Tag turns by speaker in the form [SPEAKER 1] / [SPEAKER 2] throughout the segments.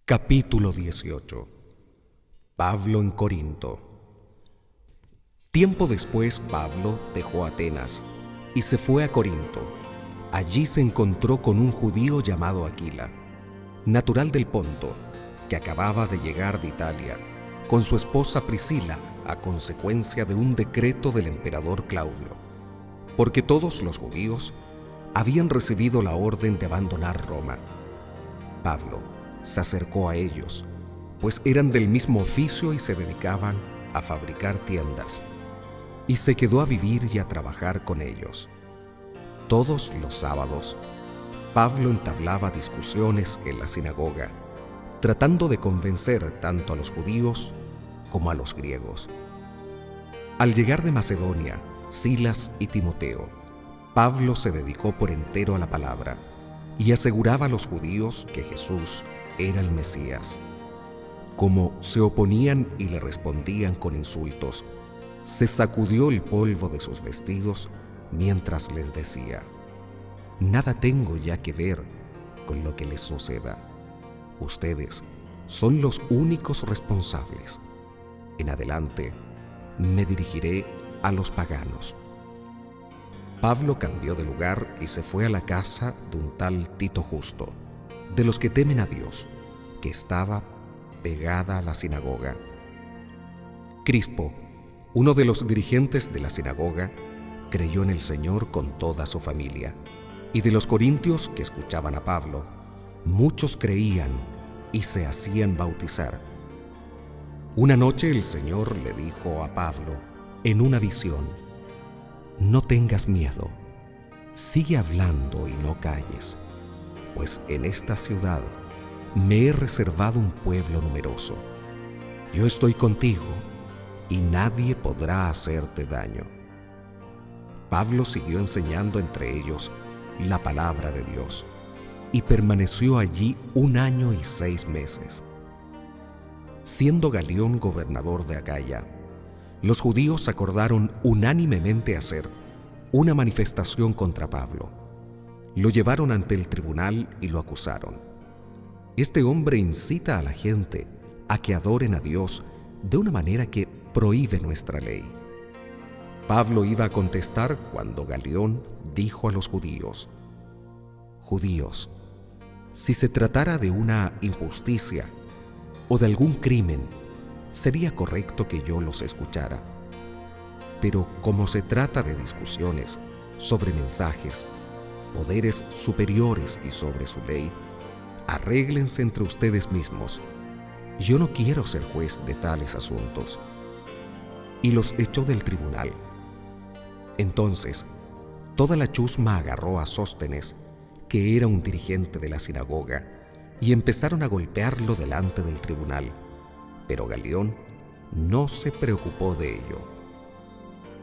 [SPEAKER 1] Capítulo 18. Pablo en Corinto. Tiempo después, Pablo dejó Atenas y se fue a Corinto. Allí se encontró con un judío llamado Aquila, natural del Ponto, que acababa de llegar de Italia, con su esposa Priscila, a consecuencia de un decreto del emperador Claudio, porque todos los judíos habían recibido la orden de abandonar Roma. Pablo se acercó a ellos, pues eran del mismo oficio y se dedicaban a fabricar tiendas, y se quedó a vivir y a trabajar con ellos. Todos los sábados, Pablo entablaba discusiones en la sinagoga, tratando de convencer tanto a los judíos como a los griegos. Al llegar de Macedonia, Silas y Timoteo, Pablo se dedicó por entero a la palabra y aseguraba a los judíos que Jesús era el Mesías. Como se oponían y le respondían con insultos, se sacudió el polvo de sus vestidos mientras les decía: «Nada tengo ya que ver con lo que les suceda. Ustedes son los únicos responsables. En adelante me dirigiré a los paganos». Pablo cambió de lugar y se fue a la casa de un tal Tito Justo, de los que temen a Dios, que estaba pegada a la sinagoga. Crispo, uno de los dirigentes de la sinagoga, creyó en el Señor con toda su familia, y de los corintios que escuchaban a Pablo, muchos creían y se hacían bautizar. Una noche el Señor le dijo a Pablo en una visión: «No tengas miedo, sigue hablando y no calles, pues en esta ciudad me he reservado un pueblo numeroso. Yo estoy contigo y nadie podrá hacerte daño». Pablo siguió enseñando entre ellos la palabra de Dios y permaneció allí 1 año y 6 meses. Siendo Galión gobernador de Acaya, los judíos acordaron unánimemente hacer una manifestación contra Pablo. Lo llevaron ante el tribunal y lo acusaron. «Este hombre incita a la gente a que adoren a Dios de una manera que prohíbe nuestra ley». Pablo iba a contestar cuando Galión dijo a los judíos: «Judíos, si se tratara de una injusticia o de algún crimen, sería correcto que yo los escuchara. Pero como se trata de discusiones sobre mensajes, poderes superiores y sobre su ley, arréglense entre ustedes mismos. Yo no quiero ser juez de tales asuntos». Y los echó del tribunal. Entonces, toda la chusma agarró a Sóstenes, que era un dirigente de la sinagoga, y empezaron a golpearlo delante del tribunal. Pero Galión no se preocupó de ello.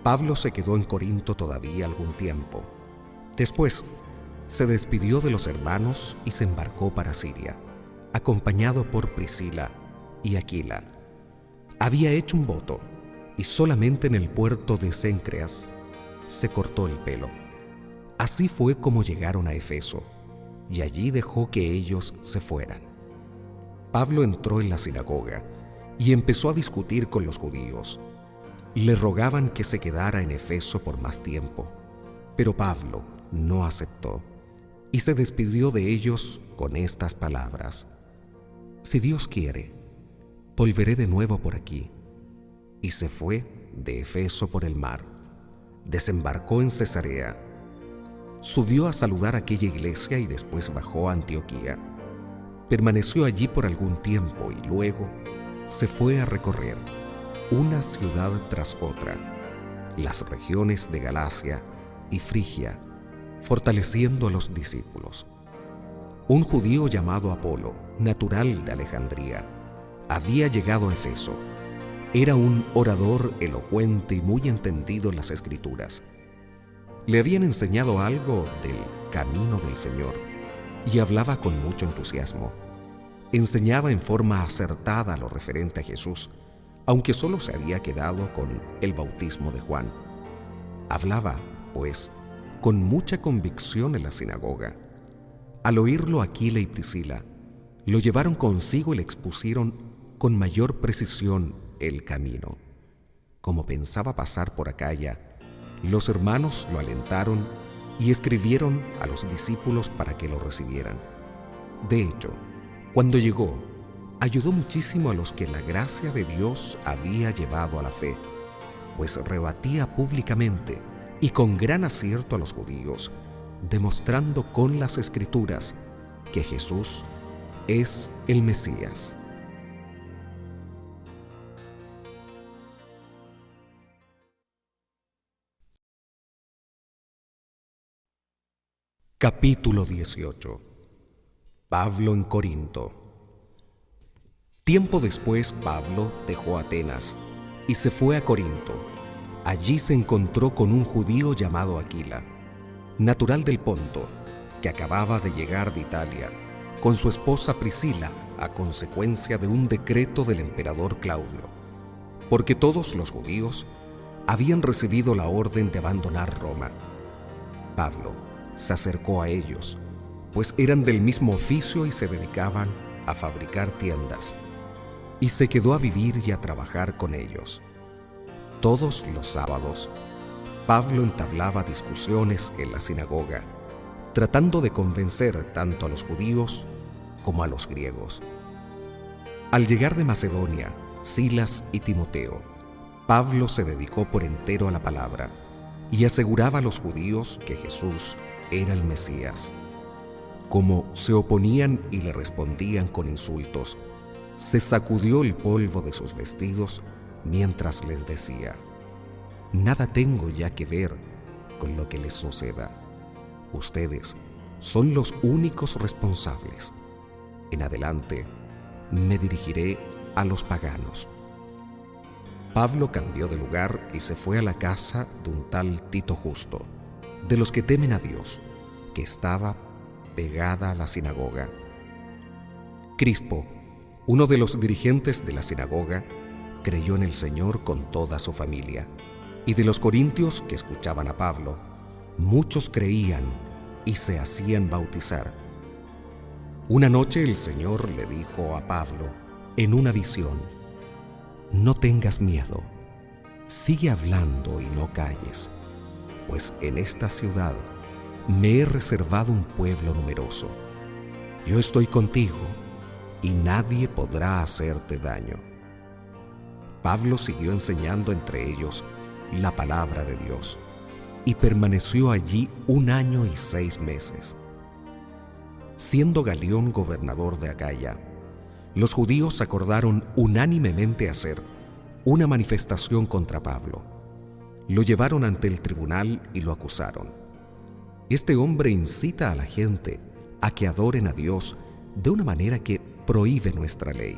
[SPEAKER 1] Pablo se quedó en Corinto todavía algún tiempo. Después, se despidió de los hermanos y se embarcó para Siria, acompañado por Priscila y Aquila. Había hecho un voto y solamente en el puerto de Cencreas se cortó el pelo. Así fue como llegaron a Efeso, y allí dejó que ellos se fueran. Pablo entró en la sinagoga y empezó a discutir con los judíos. Le rogaban que se quedara en Efeso por más tiempo, pero Pablo no aceptó y se despidió de ellos con estas palabras: «Si Dios quiere, volveré de nuevo por aquí». Y se fue de Efeso por el mar. Desembarcó en Cesarea. Subió a saludar a aquella iglesia y después bajó a Antioquía. Permaneció allí por algún tiempo y luego se fue a recorrer, una ciudad tras otra, las regiones de Galacia y Frigia, fortaleciendo a los discípulos. Un judío llamado Apolo, natural de Alejandría, había llegado a Efeso. Era un orador elocuente y muy entendido en las Escrituras. Le habían enseñado algo del camino del Señor y hablaba con mucho entusiasmo. Enseñaba en forma acertada lo referente a Jesús, aunque solo se había quedado con el bautismo de Juan. Hablaba, pues, con mucha convicción en la sinagoga. Al oírlo Aquila y Priscila, Lo llevaron consigo y le expusieron con mayor precisión el camino. Como pensaba pasar por Acaya, los hermanos lo alentaron y escribieron a los discípulos para que lo recibieran. De hecho, cuando llegó, ayudó muchísimo a los que la gracia de Dios había llevado a la fe, pues rebatía públicamente y con gran acierto a los judíos, demostrando con las Escrituras que Jesús es el Mesías. Capítulo 18. Pablo en Corinto. Tiempo después, Pablo dejó Atenas y se fue a Corinto. Allí se encontró con un judío llamado Aquila, natural del Ponto, que acababa de llegar de Italia, con su esposa Priscila, a consecuencia de un decreto del emperador Claudio, porque todos los judíos habían recibido la orden de abandonar Roma. Pablo se acercó a ellos, pues eran del mismo oficio y se dedicaban a fabricar tiendas, y se quedó a vivir y a trabajar con ellos. Todos los sábados, Pablo entablaba discusiones en la sinagoga, tratando de convencer tanto a los judíos como a los griegos. Al llegar de Macedonia, Silas y Timoteo, Pablo se dedicó por entero a la palabra y aseguraba a los judíos que Jesús era el Mesías. Como se oponían y le respondían con insultos, se sacudió el polvo de sus vestidos mientras les decía: «Nada tengo ya que ver con lo que les suceda. Ustedes son los únicos responsables. En adelante me dirigiré a los paganos». Pablo cambió de lugar y se fue a la casa de un tal Tito Justo, de los que temen a Dios, que estaba pegada a la sinagoga. Crispo, uno de los dirigentes de la sinagoga, creyó en el Señor con toda su familia, y de los corintios que escuchaban a Pablo, muchos creían y se hacían bautizar. Una noche el Señor le dijo a Pablo en una visión: «No tengas miedo, sigue hablando y no calles, pues en esta ciudad me he reservado un pueblo numeroso. Yo estoy contigo y nadie podrá hacerte daño». Pablo siguió enseñando entre ellos la palabra de Dios y permaneció allí 1 año y 6 meses. Siendo Galión gobernador de Acaya, los judíos acordaron unánimemente hacer una manifestación contra Pablo. Lo llevaron ante el tribunal y lo acusaron. «Este hombre incita a la gente a que adoren a Dios de una manera que prohíbe nuestra ley».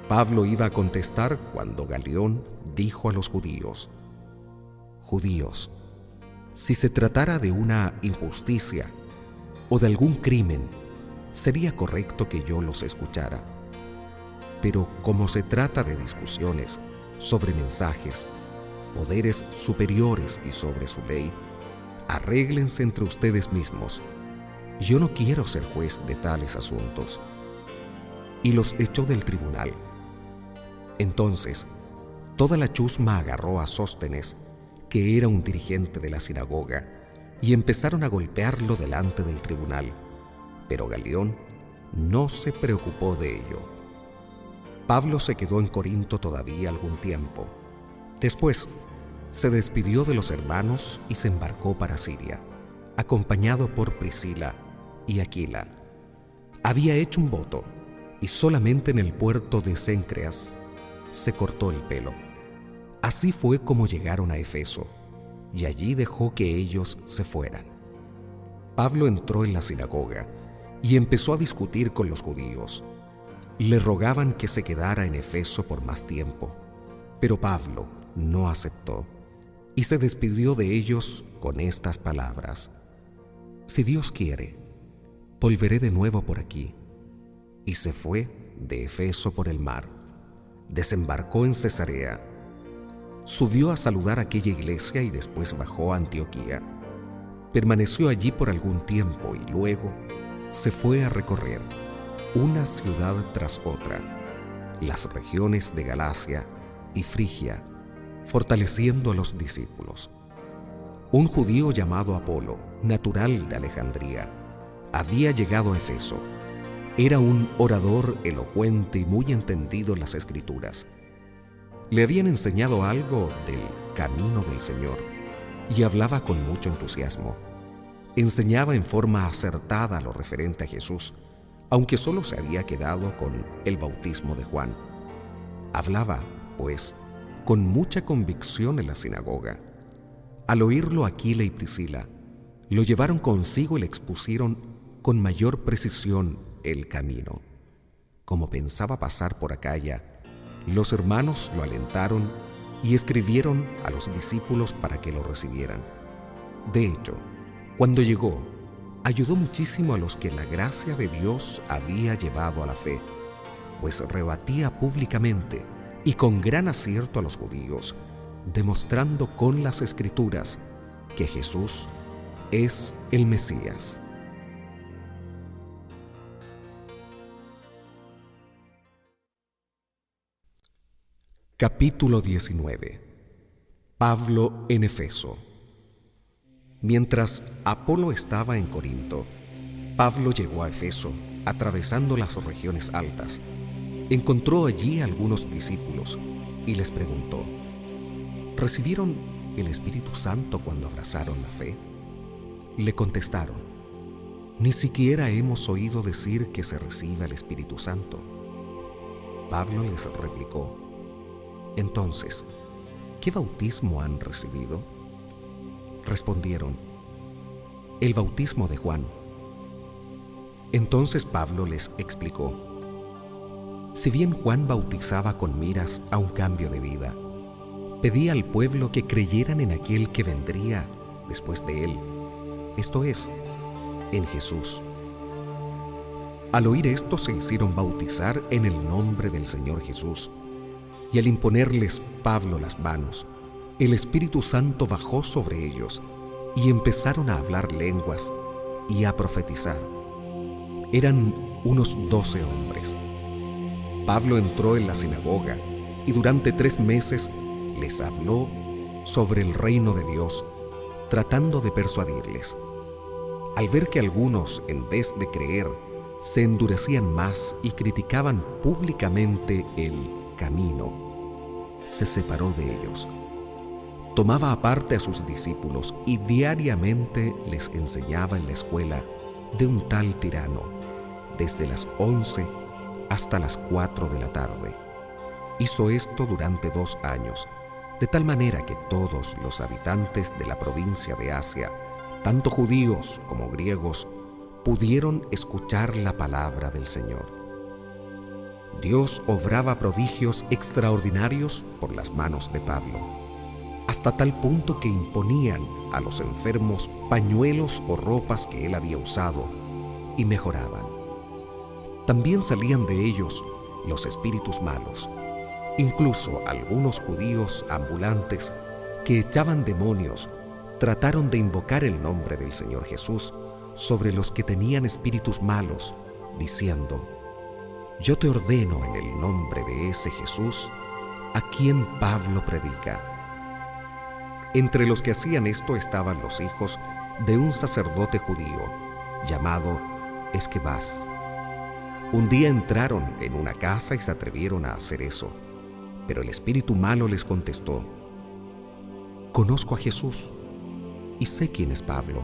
[SPEAKER 1] Pablo iba a contestar cuando Galión dijo a los judíos: «Judíos, si se tratara de una injusticia o de algún crimen, sería correcto que yo los escuchara. Pero como se trata de discusiones sobre mensajes, poderes superiores y sobre su ley, arréglense entre ustedes mismos. Yo no quiero ser juez de tales asuntos». Y los echó del tribunal. Entonces, toda la chusma agarró a Sóstenes, que era un dirigente de la sinagoga, y empezaron a golpearlo delante del tribunal, pero Galión no se preocupó de ello. Pablo se quedó en Corinto todavía algún tiempo. Después, se despidió de los hermanos y se embarcó para Siria, acompañado por Priscila y Aquila. Había hecho un voto y solamente en el puerto de Cencreas se cortó el pelo. Así fue como llegaron a Efeso, y allí dejó que ellos se fueran. Pablo entró en la sinagoga y empezó a discutir con los judíos. Le rogaban que se quedara en Efeso por más tiempo, pero Pablo no aceptó y se despidió de ellos con estas palabras: «Si Dios quiere, volveré de nuevo por aquí». Y se fue de Efeso por el mar. Desembarcó en Cesarea. Subió a saludar a aquella iglesia y después bajó a Antioquía. Permaneció allí por algún tiempo y luego se fue a recorrer una ciudad tras otra, las regiones de Galacia y Frigia, fortaleciendo a los discípulos. Un judío llamado Apolo, natural de Alejandría, había llegado a Efeso. Era un orador elocuente y muy entendido en las Escrituras. Le habían enseñado algo del camino del Señor y hablaba con mucho entusiasmo. Enseñaba en forma acertada lo referente a Jesús, aunque solo se había quedado con el bautismo de Juan. Hablaba, pues, con mucha convicción en la sinagoga. Al oírlo Aquila y Priscila, lo llevaron consigo y le expusieron con mayor precisión el camino. Como pensaba pasar por Acaya, los hermanos lo alentaron y escribieron a los discípulos para que lo recibieran. De hecho, cuando llegó, ayudó muchísimo a los que la gracia de Dios había llevado a la fe, pues rebatía públicamente y con gran acierto a los judíos, demostrando con las Escrituras que Jesús es el Mesías. Capítulo 19. Pablo en Efeso. Mientras Apolo estaba en Corinto, Pablo llegó a Efeso, atravesando las regiones altas. Encontró allí a algunos discípulos y les preguntó: ¿recibieron el Espíritu Santo cuando abrazaron la fe? Le contestaron: ni siquiera hemos oído decir que se reciba el Espíritu Santo. Pablo les replicó: entonces, ¿qué bautismo han recibido? Respondieron: el bautismo de Juan. Entonces Pablo les explicó: si bien Juan bautizaba con miras a un cambio de vida, pedía al pueblo que creyeran en aquel que vendría después de él, esto es, en Jesús. Al oír esto se hicieron bautizar en el nombre del Señor Jesús, y al imponerles Pablo las manos, el Espíritu Santo bajó sobre ellos y empezaron a hablar lenguas y a profetizar. Eran unos 12 hombres. Pablo entró en la sinagoga y durante 3 meses les habló sobre el reino de Dios, tratando de persuadirles. Al ver que algunos, en vez de creer, se endurecían más y criticaban públicamente el camino, se separó de ellos. Tomaba aparte a sus discípulos y diariamente les enseñaba en la escuela de un tal Tirano, desde las 11 hasta las 4 de la tarde. Hizo esto durante 2 años, de tal manera que todos los habitantes de la provincia de Asia, tanto judíos como griegos, pudieron escuchar la palabra del Señor. Dios obraba prodigios extraordinarios por las manos de Pablo, hasta tal punto que imponían a los enfermos pañuelos o ropas que él había usado y mejoraban. También salían de ellos los espíritus malos, incluso algunos judíos ambulantes que echaban demonios trataron de invocar el nombre del Señor Jesús sobre los que tenían espíritus malos, diciendo: yo te ordeno en el nombre de ese Jesús, a quien Pablo predica. Entre los que hacían esto estaban los hijos de un sacerdote judío llamado Esquebas. Un día entraron en una casa y se atrevieron a hacer eso, pero el espíritu malo les contestó: conozco a Jesús y sé quién es Pablo,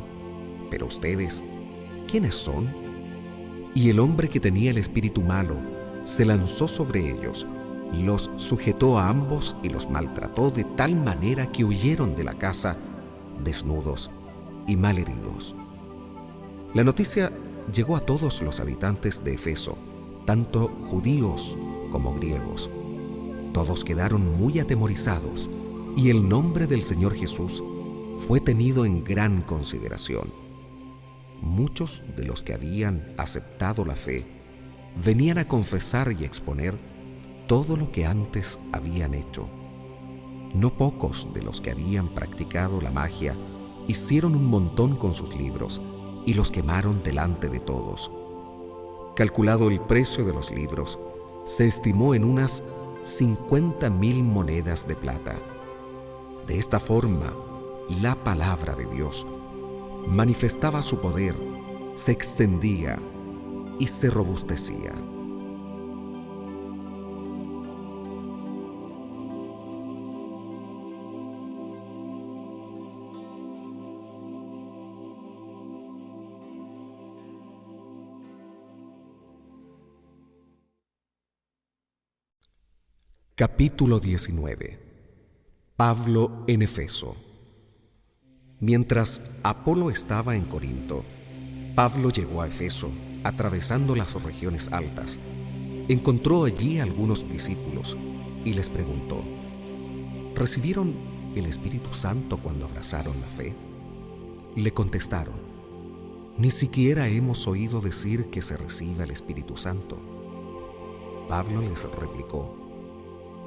[SPEAKER 1] pero ustedes, ¿quiénes son? Y el hombre que tenía el espíritu malo se lanzó sobre ellos, los sujetó a ambos y los maltrató de tal manera que huyeron de la casa desnudos y malheridos. La noticia llegó a todos los habitantes de Efeso, tanto judíos como griegos. Todos quedaron muy atemorizados y el nombre del Señor Jesús fue tenido en gran consideración. Muchos de los que habían aceptado la fe venían a confesar y exponer todo lo que antes habían hecho. No pocos de los que habían practicado la magia hicieron un montón con sus libros y los quemaron delante de todos. Calculado el precio de los libros, se estimó en unas 50.000 monedas de plata. De esta forma, la palabra de Dios manifestaba su poder, se extendía y se robustecía. Capítulo 19. Pablo en Efeso. Mientras Apolo estaba en Corinto, Pablo llegó a Efeso, atravesando las regiones altas. Encontró allí a algunos discípulos y les preguntó: ¿recibieron el Espíritu Santo cuando abrazaron la fe? Le contestaron: ni siquiera hemos oído decir que se reciba el Espíritu Santo. Pablo les replicó: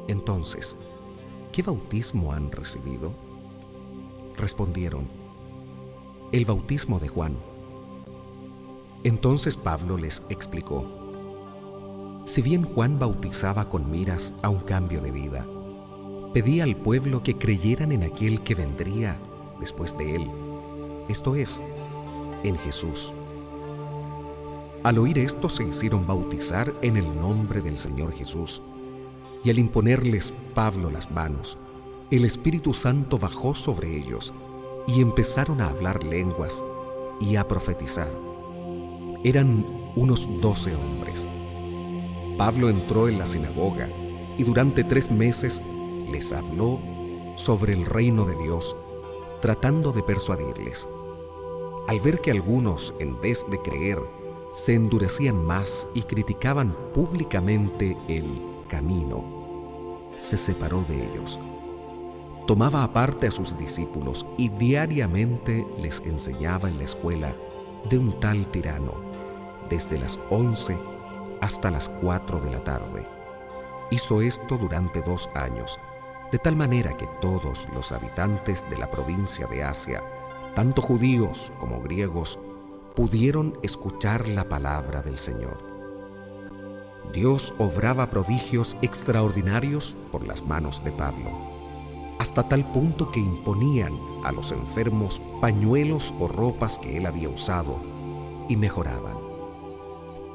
[SPEAKER 1] entonces, ¿qué bautismo han recibido? Respondieron: el bautismo de Juan. Entonces Pablo les explicó: si bien Juan bautizaba con miras a un cambio de vida, pedía al pueblo que creyeran en aquel que vendría después de él, esto es, en Jesús. Al oír esto se hicieron bautizar en el nombre del Señor Jesús, y al imponerles Pablo las manos, el Espíritu Santo bajó sobre ellos y empezaron a hablar lenguas y a profetizar. Eran unos 12 hombres. Pablo entró en la sinagoga y durante 3 meses les habló sobre el reino de Dios, tratando de persuadirles. Al ver que algunos, en vez de creer, se endurecían más y criticaban públicamente el camino, se separó de ellos. Tomaba aparte a sus discípulos y diariamente les enseñaba en la escuela de un tal Tirano, desde las 11 hasta las 4 de la tarde. Hizo esto durante 2 años, de tal manera que todos los habitantes de la provincia de Asia, tanto judíos como griegos, pudieron escuchar la palabra del Señor. Dios obraba prodigios extraordinarios por las manos de Pablo, hasta tal punto que imponían a los enfermos pañuelos o ropas que él había usado y mejoraban.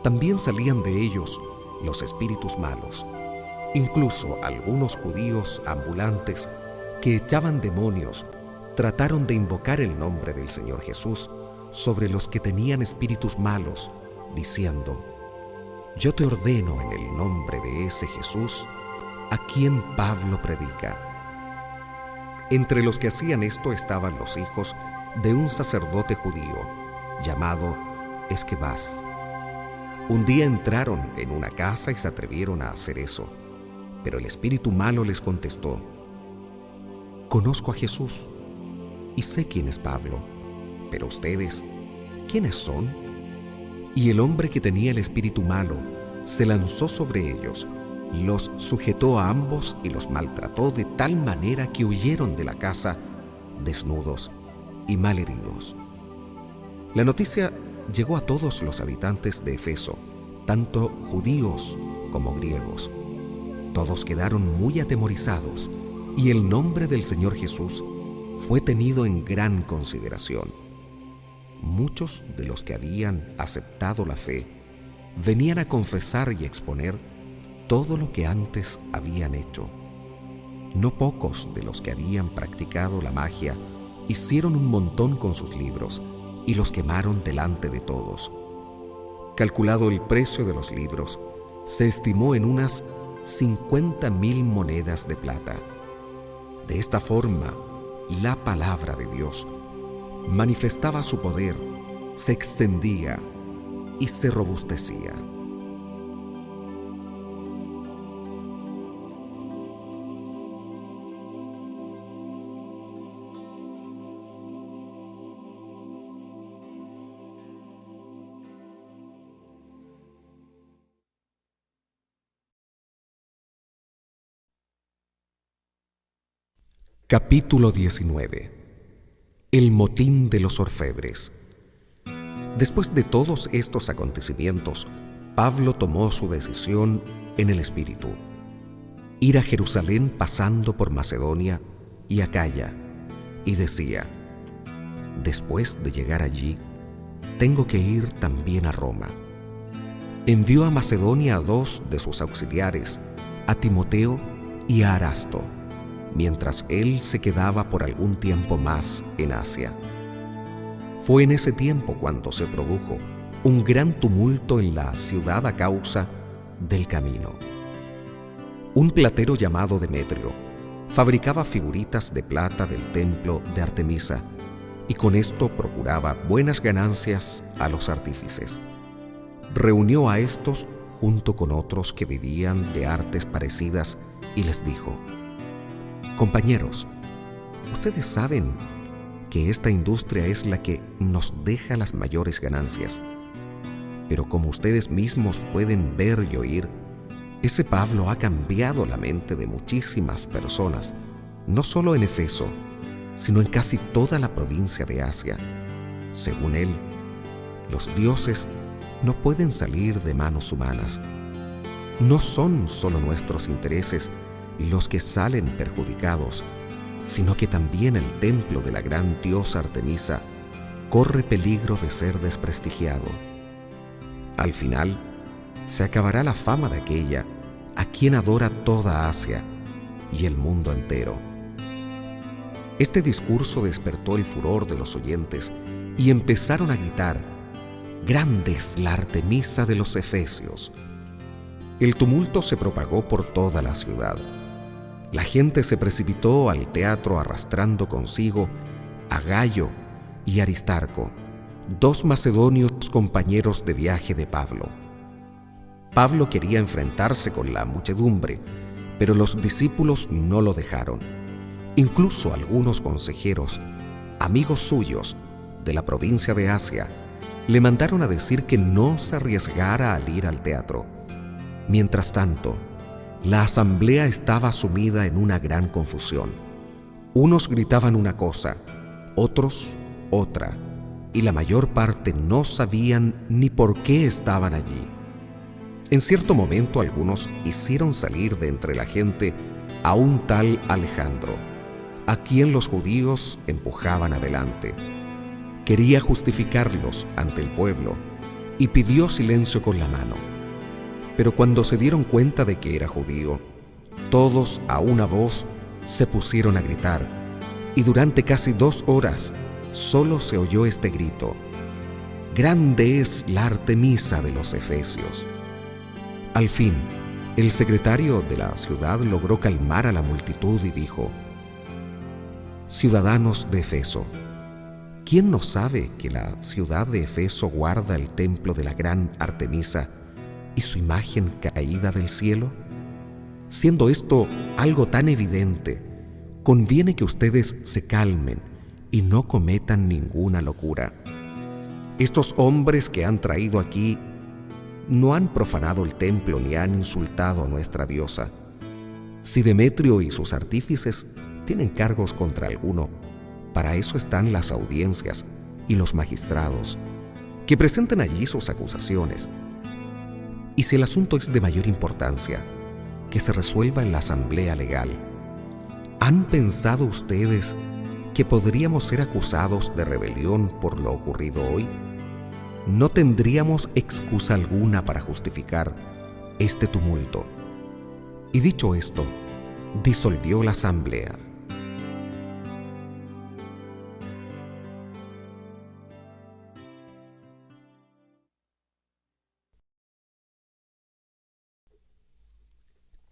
[SPEAKER 1] También salían de ellos los espíritus malos, incluso algunos judíos ambulantes que echaban demonios trataron de invocar el nombre del Señor Jesús sobre los que tenían espíritus malos, diciendo: yo te ordeno en el nombre de ese Jesús, a quien Pablo predica. Entre los que hacían esto estaban los hijos de un sacerdote judío, llamado Esquebas. Un día entraron en una casa y se atrevieron a hacer eso, pero el espíritu malo les contestó: conozco a Jesús y sé quién es Pablo, pero ustedes, ¿quiénes son? Y el hombre que tenía el espíritu malo se lanzó sobre ellos, los sujetó a ambos y los maltrató de tal manera que huyeron de la casa desnudos y malheridos. La noticia llegó a todos los habitantes de Efeso, tanto judíos como griegos. Todos quedaron muy atemorizados y el nombre del Señor Jesús fue tenido en gran consideración. Muchos de los que habían aceptado la fe venían a confesar y exponer todo lo que antes habían hecho. No pocos de los que habían practicado la magia hicieron un montón con sus libros y los quemaron delante de todos. Calculado el precio de los libros, se estimó en unas 50.000 monedas de plata. De esta forma, la palabra de Dios manifestaba su poder, se extendía y se robustecía. Capítulo 19. El motín de los orfebres. Después de todos estos acontecimientos, Pablo tomó su decisión en el Espíritu: ir a Jerusalén pasando por Macedonia y Acaya, y decía: después de llegar allí, tengo que ir también a Roma. Envió a Macedonia a 2 de sus auxiliares, a Timoteo y a Arasto, mientras él se quedaba por algún tiempo más en Asia. Fue en ese tiempo cuando se produjo un gran tumulto en la ciudad a causa del camino. Un platero llamado Demetrio fabricaba figuritas de plata del templo de Artemisa, y con esto procuraba buenas ganancias a los artífices. Reunió a estos junto con otros que vivían de artes parecidas y les dijo: compañeros, ustedes saben que esta industria es la que nos deja las mayores ganancias. Pero como ustedes mismos pueden ver y oír, ese Pablo ha cambiado la mente de muchísimas personas, no solo en Efeso, sino en casi toda la provincia de Asia. Según él, los dioses no pueden salir de manos humanas. No son solo nuestros intereses los que salen perjudicados, sino que también el templo de la gran diosa Artemisa corre peligro de ser desprestigiado. Al final, se acabará la fama de aquella a quien adora toda Asia y el mundo entero. Este discurso despertó el furor de los oyentes y empezaron a gritar: ¡grande es la Artemisa de los Efesios! El tumulto se propagó por toda la ciudad. La gente se precipitó al teatro arrastrando consigo a Gayo y Aristarco, 2 macedonios compañeros de viaje de Pablo. Pablo quería enfrentarse con la muchedumbre, pero los discípulos no lo dejaron. Incluso algunos consejeros, amigos suyos de la provincia de Asia, le mandaron a decir que no se arriesgara al ir al teatro. Mientras tanto, la asamblea estaba sumida en una gran confusión. Unos gritaban una cosa, otros otra, y la mayor parte no sabían ni por qué estaban allí. En cierto momento algunos hicieron salir de entre la gente a un tal Alejandro, a quien los judíos empujaban adelante. Quería justificarlos ante el pueblo y pidió silencio con la mano. Pero cuando se dieron cuenta de que era judío, todos a una voz se pusieron a gritar, y durante casi 2 horas solo se oyó este grito: ¡grande es la Artemisa de los Efesios! Al fin, el secretario de la ciudad logró calmar a la multitud y dijo: ciudadanos de Efeso, ¿quién no sabe que la ciudad de Efeso guarda el templo de la gran Artemisa y su imagen caída del cielo? Siendo esto algo tan evidente, conviene que ustedes se calmen y no cometan ninguna locura. Estos hombres que han traído aquí no han profanado el templo ni han insultado a nuestra diosa. Si Demetrio y sus artífices tienen cargos contra alguno, para eso están las audiencias y los magistrados, que presenten allí sus acusaciones. Y si el asunto es de mayor importancia, que se resuelva en la asamblea legal. ¿Han pensado ustedes que podríamos ser acusados de rebelión por lo ocurrido hoy? No tendríamos excusa alguna para justificar este tumulto. Y dicho esto, disolvió la asamblea.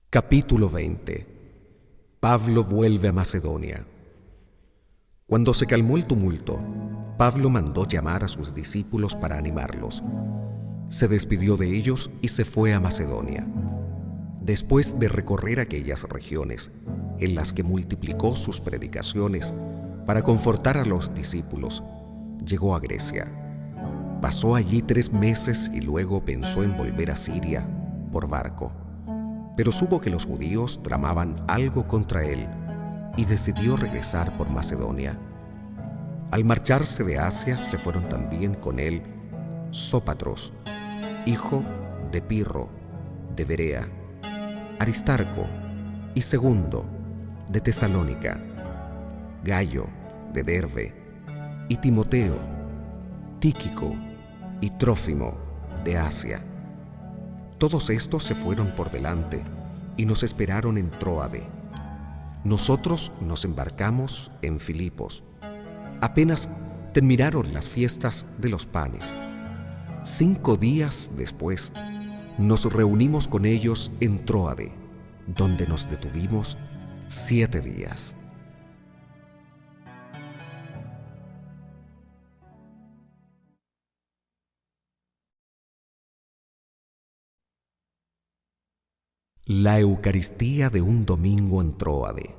[SPEAKER 1] Capítulo 20. Pablo vuelve a Macedonia. Cuando se calmó el tumulto, Pablo mandó llamar a sus discípulos para animarlos. Se despidió de ellos y se fue a Macedonia. Después de recorrer aquellas regiones en las que multiplicó sus predicaciones para confortar a los discípulos, llegó a Grecia. Pasó allí 3 meses y luego pensó en volver a Siria por barco. Pero supo que los judíos tramaban algo contra él y decidió regresar por Macedonia. Al marcharse de Asia se fueron también con él Sópatros, hijo de Pirro, de Berea, Aristarco y Segundo, de Tesalónica, Gayo, de Derbe, y Timoteo, Tíquico y Trófimo, de Asia. Todos estos se fueron por delante y nos esperaron en Tróade. Nosotros nos embarcamos en Filipos. Apenas terminaron las fiestas de los panes. 5 días después, nos reunimos con ellos en Tróade, donde nos detuvimos 7 días. La Eucaristía de un domingo en Tróade.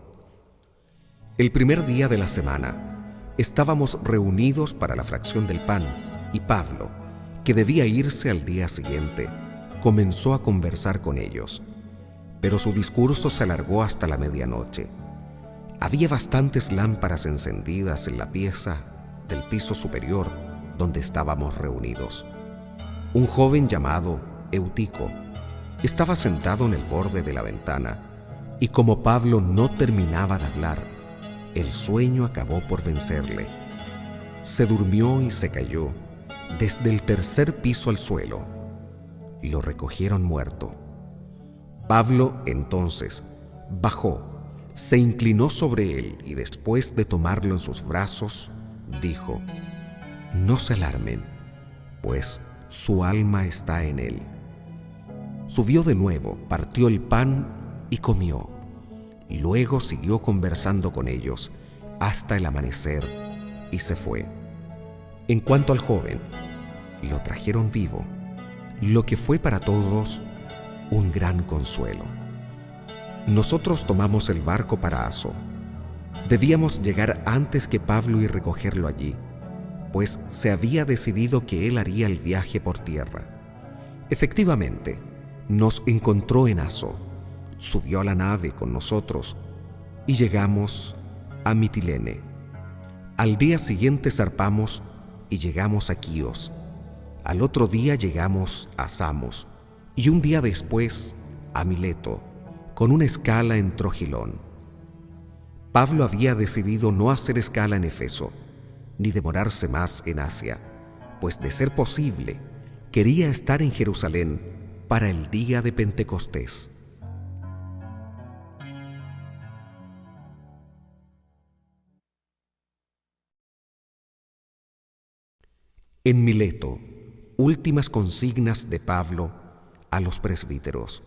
[SPEAKER 1] El primer día de la semana, estábamos reunidos para la fracción del pan y Pablo, que debía irse al día siguiente, comenzó a conversar con ellos, pero su discurso se alargó hasta la medianoche. Había bastantes lámparas encendidas en la pieza del piso superior donde estábamos reunidos. Un joven llamado Eutico estaba sentado en el borde de la ventana y como Pablo no terminaba de hablar, el sueño acabó por vencerle. Se durmió y se cayó desde el 3er piso al suelo. Lo recogieron muerto. Pablo entonces bajó, se inclinó sobre él y después de tomarlo en sus brazos, dijo: «No se alarmen, pues su alma está en él». Subió de nuevo, partió el pan y comió. Luego siguió conversando con ellos hasta el amanecer y se fue. En cuanto al joven, lo trajeron vivo, lo que fue para todos un gran consuelo. Nosotros tomamos el barco para Aso. Debíamos llegar antes que Pablo y recogerlo allí, pues se había decidido que él haría el viaje por tierra. Efectivamente, nos encontró en Aso, subió a la nave con nosotros y llegamos a Mitilene. Al día siguiente zarpamos y llegamos a Quíos. Al otro día llegamos a Samos y un día después a Mileto, con una escala en Trogilón. Pablo había decidido no hacer escala en Efeso, ni demorarse más en Asia, pues de ser posible, quería estar en Jerusalén para el día de Pentecostés. En Mileto, últimas consignas de Pablo a los presbíteros.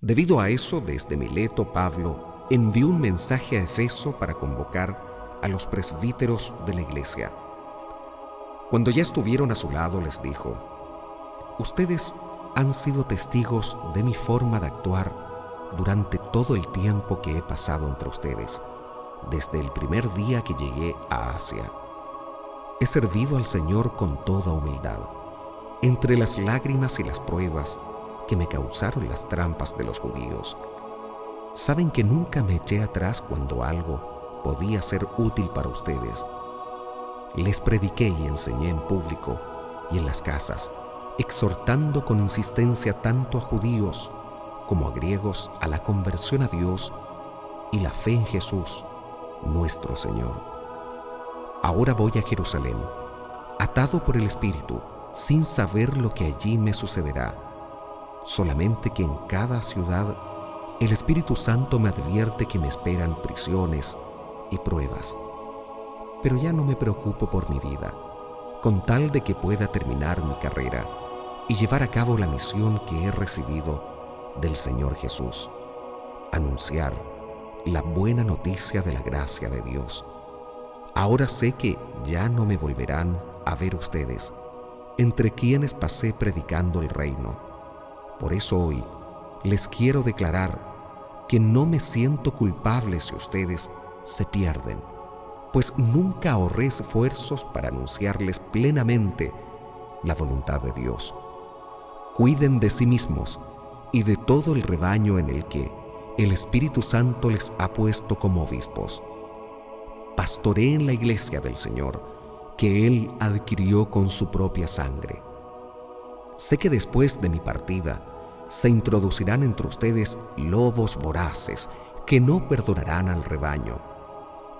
[SPEAKER 1] Debido a eso, desde Mileto, Pablo envió un mensaje a Efeso para convocar a los presbíteros de la iglesia. Cuando ya estuvieron a su lado, les dijo: «Ustedes han sido testigos de mi forma de actuar durante todo el tiempo que he pasado entre ustedes, desde el primer día que llegué a Asia. He servido al Señor con toda humildad, entre las lágrimas y las pruebas que me causaron las trampas de los judíos. Saben que nunca me eché atrás cuando algo podía ser útil para ustedes. Les prediqué y enseñé en público y en las casas, exhortando con insistencia tanto a judíos como a griegos a la conversión a Dios y la fe en Jesús, nuestro Señor. Ahora voy a Jerusalén, atado por el Espíritu, sin saber lo que allí me sucederá. Solamente que en cada ciudad el Espíritu Santo me advierte que me esperan prisiones y pruebas. Pero ya no me preocupo por mi vida, con tal de que pueda terminar mi carrera y llevar a cabo la misión que he recibido del Señor Jesús: anunciar la buena noticia de la gracia de Dios. Ahora sé que ya no me volverán a ver ustedes, entre quienes pasé predicando el reino. Por eso hoy les quiero declarar que no me siento culpable si ustedes se pierden, pues nunca ahorré esfuerzos para anunciarles plenamente la voluntad de Dios. Cuiden de sí mismos y de todo el rebaño en el que el Espíritu Santo les ha puesto como obispos. Pastoreen la iglesia del Señor, que Él adquirió con su propia sangre. Sé que después de mi partida se introducirán entre ustedes lobos voraces que no perdonarán al rebaño.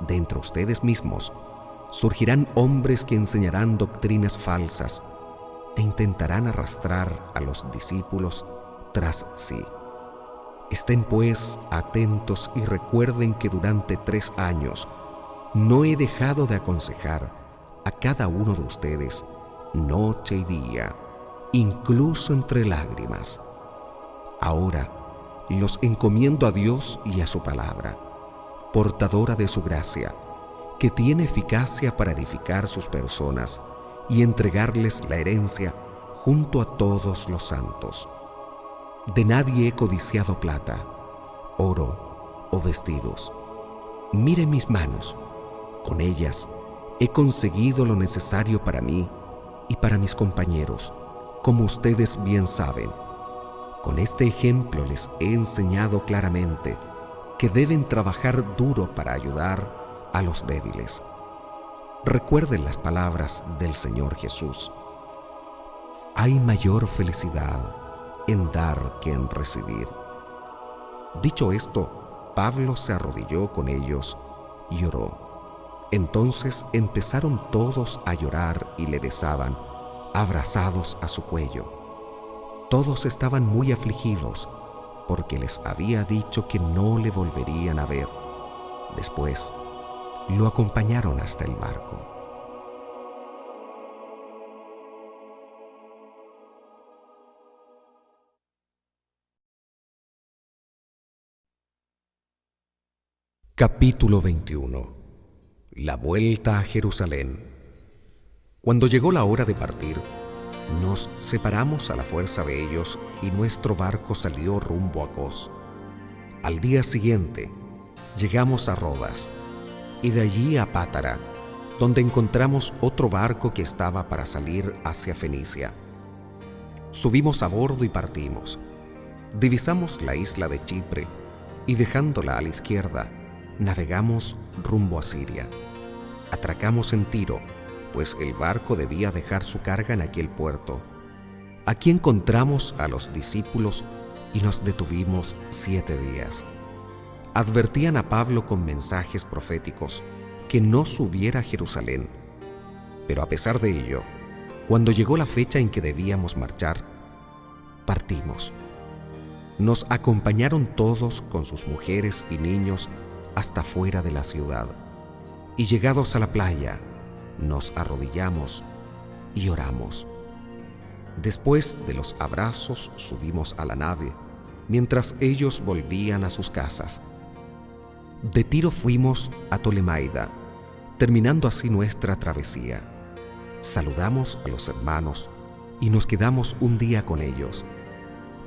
[SPEAKER 1] De entre ustedes mismos surgirán hombres que enseñarán doctrinas falsas e intentarán arrastrar a los discípulos tras sí. Estén pues atentos y recuerden que durante 3 años no he dejado de aconsejar a cada uno de ustedes noche y día, incluso entre lágrimas. Ahora los encomiendo a Dios y a su palabra, portadora de su gracia, que tiene eficacia para edificar sus personas y entregarles la herencia junto a todos los santos. De nadie he codiciado plata, oro o vestidos. Miren mis manos, con ellas he conseguido lo necesario para mí y para mis compañeros, como ustedes bien saben. Con este ejemplo les he enseñado claramente que deben trabajar duro para ayudar a los débiles. Recuerden las palabras del Señor Jesús. Hay mayor felicidad en dar que en recibir. Dicho esto, Pablo se arrodilló con ellos y oró. Entonces empezaron todos a llorar y le besaban, abrazados a su cuello. Todos estaban muy afligidos porque les había dicho que no le volverían a ver. Después, lo acompañaron hasta el barco. Capítulo 21. La vuelta a Jerusalén. Cuando llegó la hora de partir, nos separamos a la fuerza de ellos y nuestro barco salió rumbo a Cos. Al día siguiente, llegamos a Rodas y de allí a Pátara, donde encontramos otro barco que estaba para salir hacia Fenicia. Subimos a bordo y partimos. Divisamos la isla de Chipre y dejándola a la izquierda, navegamos rumbo a Siria. Atracamos en Tiro, pues el barco debía dejar su carga en aquel puerto. Aquí encontramos a los discípulos y nos detuvimos 7 días. Advertían a Pablo con mensajes proféticos que no subiera a Jerusalén. Pero a pesar de ello, cuando llegó la fecha en que debíamos marchar, partimos. Nos acompañaron todos con sus mujeres y niños hasta fuera de la ciudad. Y llegados a la playa, nos arrodillamos y oramos. Después de los abrazos subimos a la nave, mientras ellos volvían a sus casas. De Tiro fuimos a Tolemaida, terminando así nuestra travesía. Saludamos a los hermanos y nos quedamos un día con ellos.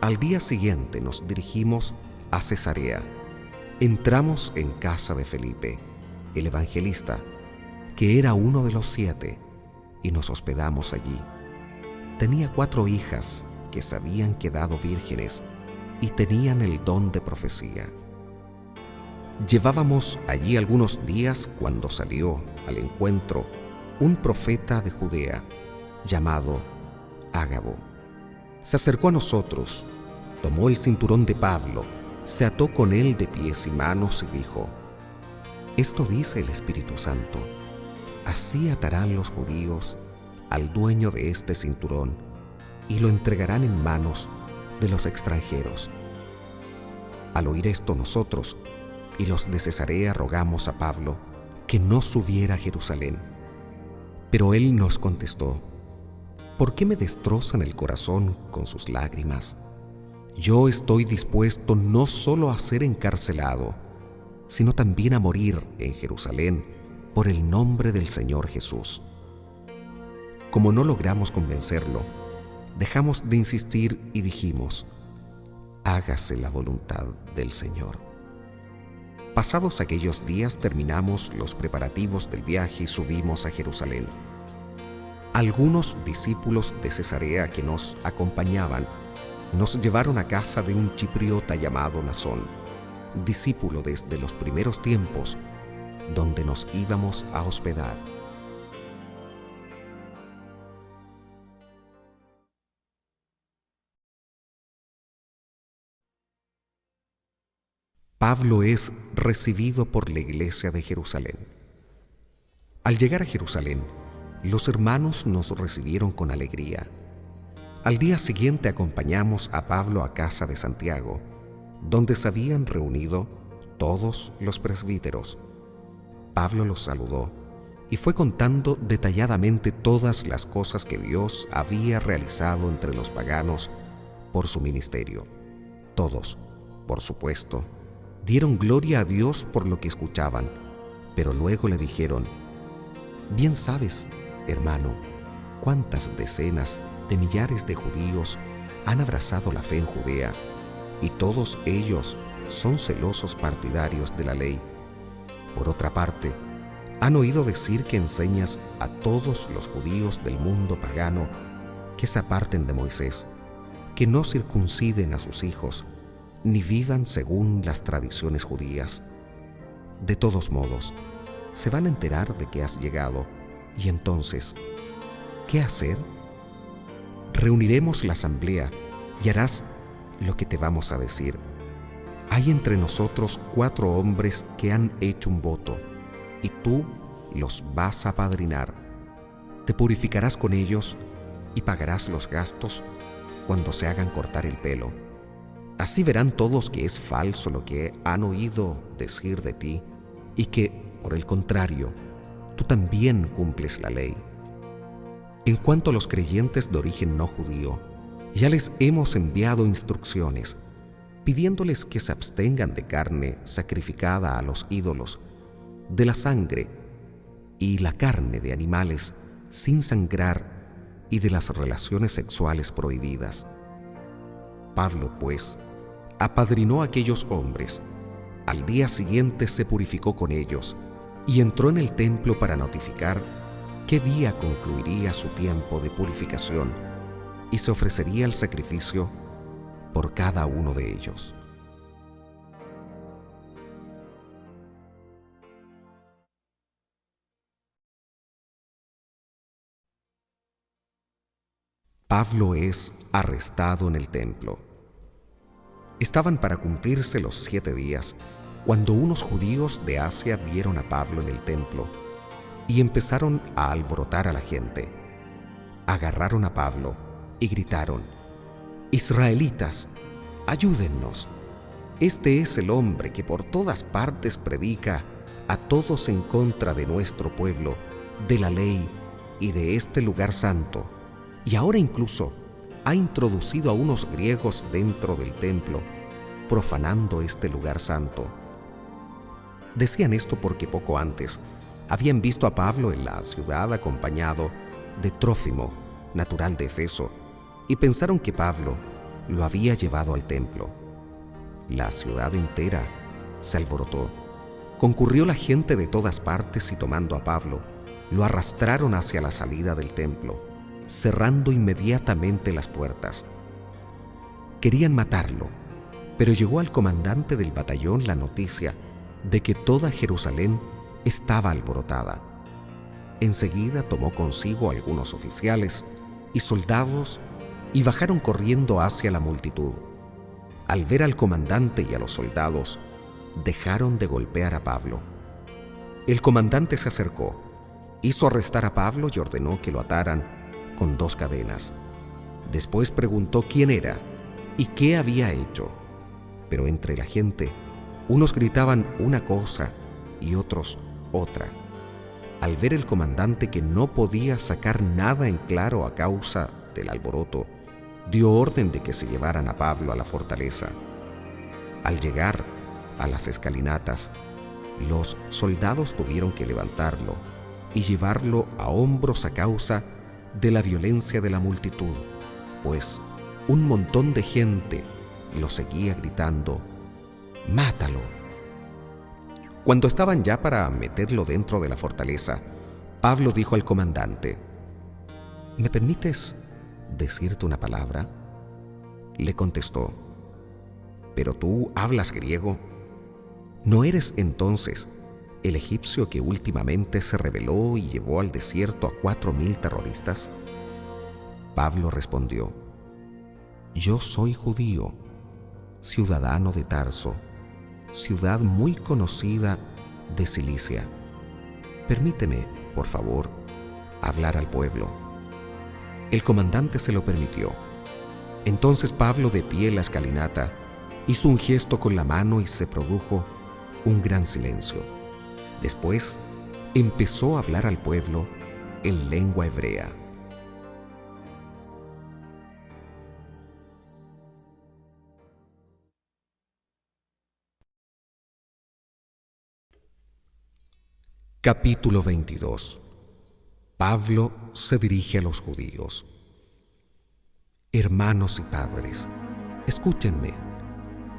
[SPEAKER 1] Al día siguiente nos dirigimos a Cesarea. Entramos en casa de Felipe, el evangelista, que era uno de los 7, y nos hospedamos allí. Tenía 4 hijas que se habían quedado vírgenes y tenían el don de profecía. Llevábamos allí algunos días cuando salió al encuentro un profeta de Judea llamado Ágabo. Se acercó a nosotros, tomó el cinturón de Pablo, se ató con él de pies y manos y dijo: «Esto dice el Espíritu Santo, así atarán los judíos al dueño de este cinturón y lo entregarán en manos de los extranjeros». Al oír esto nosotros y los de Cesarea rogamos a Pablo que no subiera a Jerusalén. Pero él nos contestó: «¿Por qué me destrozan el corazón con sus lágrimas? Yo estoy dispuesto no solo a ser encarcelado, sino también a morir en Jerusalén por el nombre del Señor Jesús». Como no logramos convencerlo, dejamos de insistir y dijimos: «Hágase la voluntad del Señor». Pasados aquellos días terminamos los preparativos del viaje y subimos a Jerusalén. Algunos discípulos de Cesarea que nos acompañaban nos llevaron a casa de un chipriota llamado Nasón, discípulo desde los primeros tiempos, donde nos íbamos a hospedar. Pablo es recibido por la iglesia de Jerusalén. Al llegar a Jerusalén, los hermanos nos recibieron con alegría. Al día siguiente acompañamos a Pablo a casa de Santiago, donde se habían reunido todos los presbíteros. Pablo los saludó y fue contando detalladamente todas las cosas que Dios había realizado entre los paganos por su ministerio. Todos, por supuesto, dieron gloria a Dios por lo que escuchaban, pero luego le dijeron: «Bien sabes, hermano, cuántas decenas de millares de judíos han abrazado la fe en Judea, y todos ellos son celosos partidarios de la ley. Por otra parte, han oído decir que enseñas a todos los judíos del mundo pagano que se aparten de Moisés, que no circunciden a sus hijos, ni vivan según las tradiciones judías. De todos modos, se van a enterar de que has llegado, y entonces, ¿qué hacer? Reuniremos la asamblea y harás lo que te vamos a decir. Hay entre nosotros 4 hombres que han hecho un voto, y tú los vas a apadrinar. Te purificarás con ellos y pagarás los gastos cuando se hagan cortar el pelo. Así verán todos que es falso lo que han oído decir de ti, y que, por el contrario, tú también cumples la ley. En cuanto a los creyentes de origen no judío, ya les hemos enviado instrucciones, pidiéndoles que se abstengan de carne sacrificada a los ídolos, de la sangre y la carne de animales sin sangrar y de las relaciones sexuales prohibidas». Pablo, pues, apadrinó a aquellos hombres. Al día siguiente se purificó con ellos y entró en el templo para notificar qué día concluiría su tiempo de purificación, y se ofrecería el sacrificio por cada uno de ellos. Pablo es arrestado en el templo. Estaban para cumplirse los 7 días cuando unos judíos de Asia vieron a Pablo en el templo y empezaron a alborotar a la gente. Agarraron a Pablo y gritaron: «Israelitas, ayúdennos. Este es el hombre que por todas partes predica a todos en contra de nuestro pueblo, de la ley y de este lugar santo, y ahora incluso ha introducido a unos griegos dentro del templo, profanando este lugar santo». Decían esto porque poco antes habían visto a Pablo en la ciudad acompañado de Trófimo, natural de Efeso, y pensaron que Pablo lo había llevado al templo. La ciudad entera se alborotó. Concurrió la gente de todas partes y, tomando a Pablo, lo arrastraron hacia la salida del templo, cerrando inmediatamente las puertas. Querían matarlo, pero llegó al comandante del batallón la noticia de que toda Jerusalén estaba alborotada. Enseguida tomó consigo algunos oficiales y soldados y bajaron corriendo hacia la multitud. Al ver al comandante y a los soldados, dejaron de golpear a Pablo. El comandante se acercó, hizo arrestar a Pablo y ordenó que lo ataran con 2 cadenas. Después preguntó quién era y qué había hecho. Pero entre la gente, unos gritaban una cosa y otros otra. Al ver el comandante que no podía sacar nada en claro a causa del alboroto, dio orden de que se llevaran a Pablo a la fortaleza. Al llegar a las escalinatas, los soldados tuvieron que levantarlo y llevarlo a hombros a causa de la violencia de la multitud, pues un montón de gente lo seguía gritando: «¡Mátalo!». Cuando estaban ya para meterlo dentro de la fortaleza, Pablo dijo al comandante: «¿Me permites decirte una palabra?». Le contestó: «¿Pero tú hablas griego? ¿No eres entonces el egipcio que últimamente se rebeló y llevó al desierto a 4.000 terroristas?». Pablo respondió: «Yo soy judío, ciudadano de Tarso, ciudad muy conocida de Cilicia. Permíteme, por favor, hablar al pueblo. El comandante se lo permitió. Entonces Pablo, de pie en la escalinata, hizo un gesto con la mano y se produjo un gran silencio. Después empezó a hablar al pueblo en lengua hebrea. Capítulo 22. Pablo se dirige a los judíos. Hermanos y padres, escúchenme,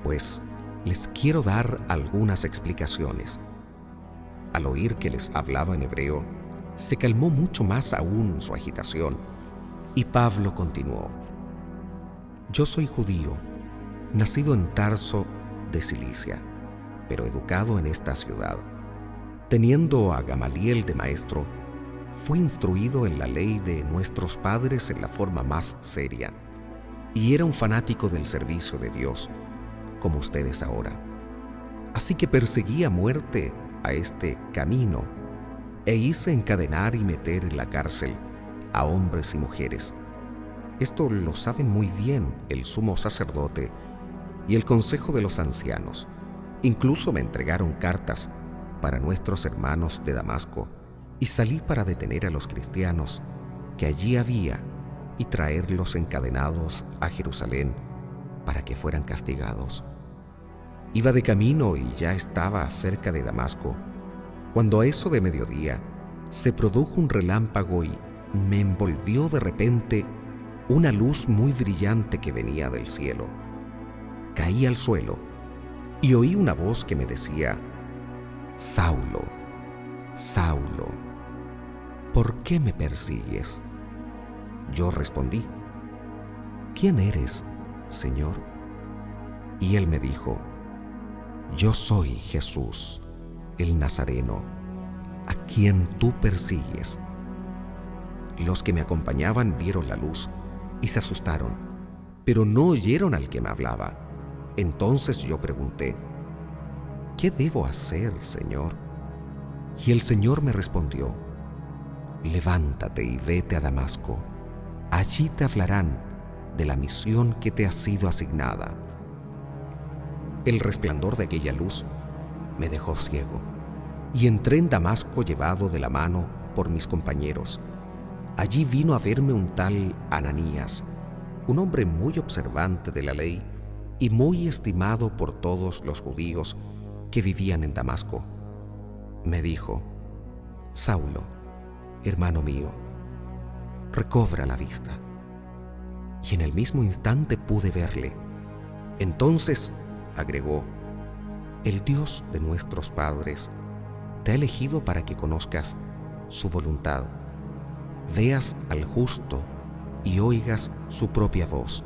[SPEAKER 1] pues les quiero dar algunas explicaciones. Al oír que les hablaba en hebreo, se calmó mucho más aún su agitación, y Pablo continuó: Yo soy judío, nacido en Tarso de Cilicia, pero educado en esta ciudad. Teniendo a Gamaliel de maestro, fui instruido en la ley de nuestros padres en la forma más seria, y era un fanático del servicio de Dios, como ustedes ahora. Así que perseguí a muerte a este camino, e hice encadenar y meter en la cárcel a hombres y mujeres. Esto lo saben muy bien el sumo sacerdote y el consejo de los ancianos. Incluso me entregaron cartas para nuestros hermanos de Damasco, y salí para detener a los cristianos que allí había y traerlos encadenados a Jerusalén para que fueran castigados. Iba de camino y ya estaba cerca de Damasco, cuando a eso de mediodía se produjo un relámpago y me envolvió de repente una luz muy brillante que venía del cielo. Caí al suelo y oí una voz que me decía: Saulo, Saulo, ¿por qué me persigues? Yo respondí: ¿Quién eres, Señor? Y él me dijo: Yo soy Jesús, el Nazareno, a quien tú persigues. Los que me acompañaban vieron la luz y se asustaron, pero no oyeron al que me hablaba. Entonces yo pregunté: ¿Qué debo hacer, Señor? Y el Señor me respondió: Levántate y vete a Damasco. Allí te hablarán de la misión que te ha sido asignada. El resplandor de aquella luz me dejó ciego, y entré en Damasco llevado de la mano por mis compañeros. Allí vino a verme un tal Ananías, un hombre muy observante de la ley y muy estimado por todos los judíos que vivían en Damasco. Me dijo: Saulo, hermano mío, recobra la vista. Y en el mismo instante pude verle. Entonces agregó: El Dios de nuestros padres te ha elegido para que conozcas su voluntad, veas al justo y oigas su propia voz.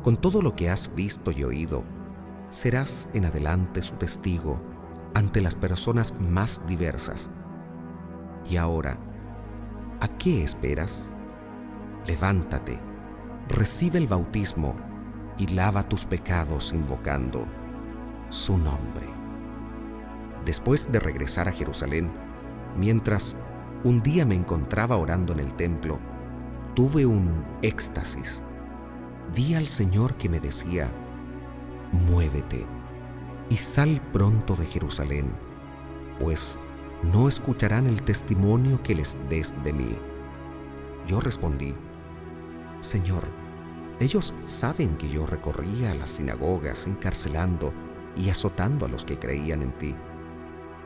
[SPEAKER 1] Con todo lo que has visto y oído, serás en adelante su testigo ante las personas más diversas. Y ahora, ¿a qué esperas? Levántate, recibe el bautismo y lava tus pecados invocando su nombre. Después de regresar a Jerusalén, mientras un día me encontraba orando en el templo, tuve un éxtasis. Vi al Señor que me decía: Muévete y sal pronto de Jerusalén, pues no escucharán el testimonio que les des de mí. Yo respondí: Señor, ellos saben que yo recorría las sinagogas encarcelando y azotando a los que creían en ti.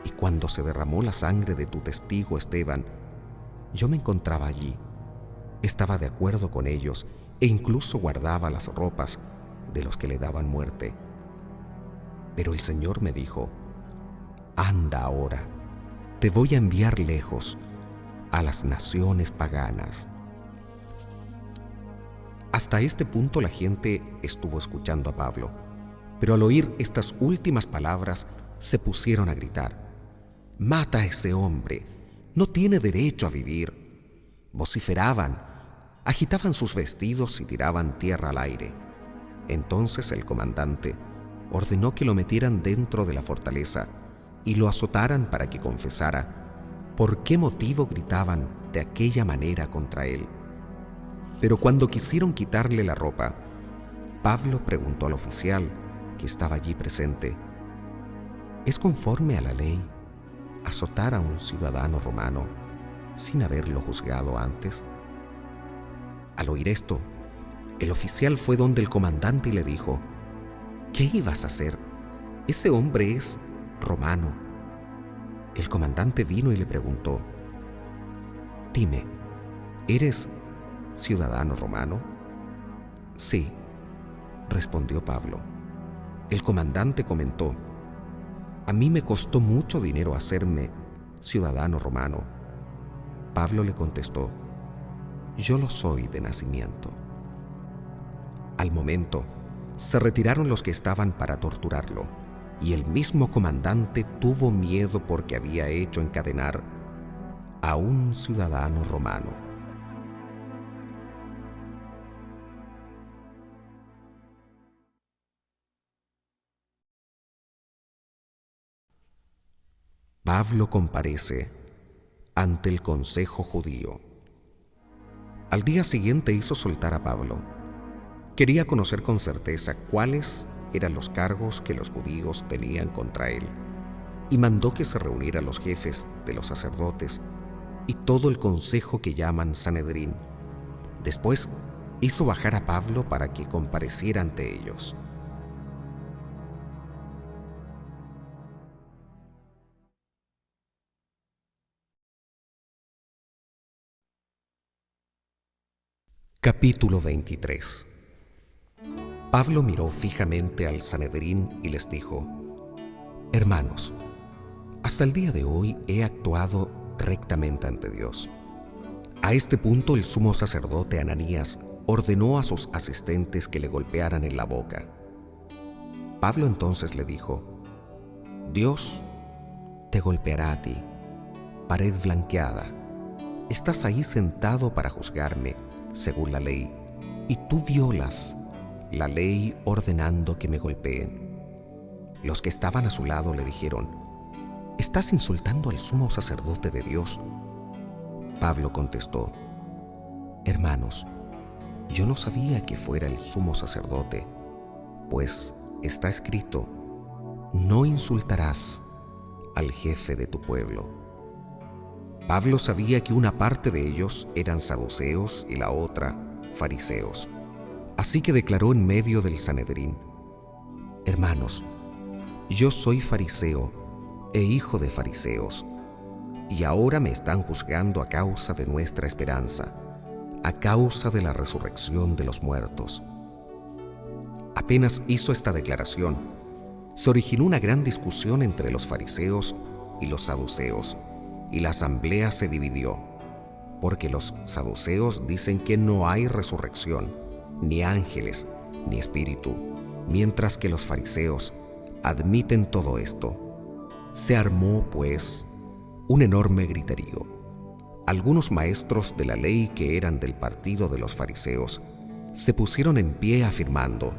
[SPEAKER 1] Y cuando se derramó la sangre de tu testigo Esteban, yo me encontraba allí. Estaba de acuerdo con ellos e incluso guardaba las ropas de los que le daban muerte. Pero el Señor me dijo: Anda ahora, te voy a enviar lejos, a las naciones paganas. Hasta este punto la gente estuvo escuchando a Pablo, pero al oír estas últimas palabras se pusieron a gritar: «¡Mata a ese hombre! ¡No tiene derecho a vivir!». Vociferaban, agitaban sus vestidos y tiraban tierra al aire. Entonces el comandante ordenó que lo metieran dentro de la fortaleza y lo azotaran para que confesara por qué motivo gritaban de aquella manera contra él. Pero cuando quisieron quitarle la ropa, Pablo preguntó al oficial que estaba allí presente: ¿es conforme a la ley azotar a un ciudadano romano sin haberlo juzgado antes? Al oír esto, el oficial fue donde el comandante y le dijo: ¿qué ibas a hacer? Ese hombre es romano. El comandante vino y le preguntó: dime, ¿eres ciudadano romano? Sí, respondió Pablo. El comandante comentó: a mí me costó mucho dinero hacerme ciudadano romano. Pablo le contestó: yo lo soy de nacimiento. Al momento, se retiraron los que estaban para torturarlo, y el mismo comandante tuvo miedo porque había hecho encadenar a un ciudadano romano. Pablo comparece ante el Consejo Judío. Al día siguiente hizo soltar a Pablo. Quería conocer con certeza cuáles eran los cargos que los judíos tenían contra él, y mandó que se reunieran los jefes de los sacerdotes y todo el consejo que llaman Sanedrín. Después hizo bajar a Pablo para que compareciera ante ellos. Capítulo 23. Pablo miró fijamente al Sanedrín y les dijo: hermanos, hasta el día de hoy he actuado rectamente ante Dios. A este punto el sumo sacerdote Ananías ordenó a sus asistentes que le golpearan en la boca. Pablo entonces le dijo: Dios te golpeará a ti, pared blanqueada. Estás ahí sentado para juzgarme según la ley, y tú violas la ley ordenando que me golpeen. Los que estaban a su lado le dijeron: ¿estás insultando al sumo sacerdote de Dios? Pablo contestó: hermanos, yo no sabía que fuera el sumo sacerdote, pues está escrito: no insultarás al jefe de tu pueblo. Pablo sabía que una parte de ellos eran saduceos y la otra fariseos. Así que declaró en medio del Sanedrín: hermanos, yo soy fariseo e hijo de fariseos, y ahora me están juzgando a causa de nuestra esperanza, a causa de la resurrección de los muertos. Apenas hizo esta declaración, se originó una gran discusión entre los fariseos y los saduceos, y la asamblea se dividió, porque los saduceos dicen que no hay resurrección, ni ángeles, ni espíritu, mientras que los fariseos admiten todo esto. Se armó, pues, un enorme griterío. Algunos maestros de la ley que eran del partido de los fariseos se pusieron en pie afirmando: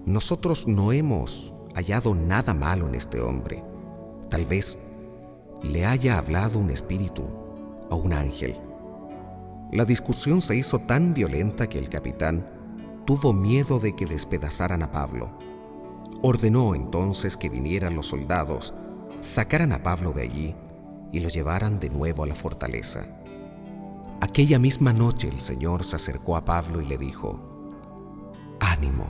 [SPEAKER 1] nosotros no hemos hallado nada malo en este hombre. Tal vez le haya hablado un espíritu o un ángel. La discusión se hizo tan violenta que el capitán tuvo miedo de que despedazaran a Pablo. Ordenó entonces que vinieran los soldados, sacaran a Pablo de allí y lo llevaran de nuevo a la fortaleza. Aquella misma noche el Señor se acercó a Pablo y le dijo: ánimo,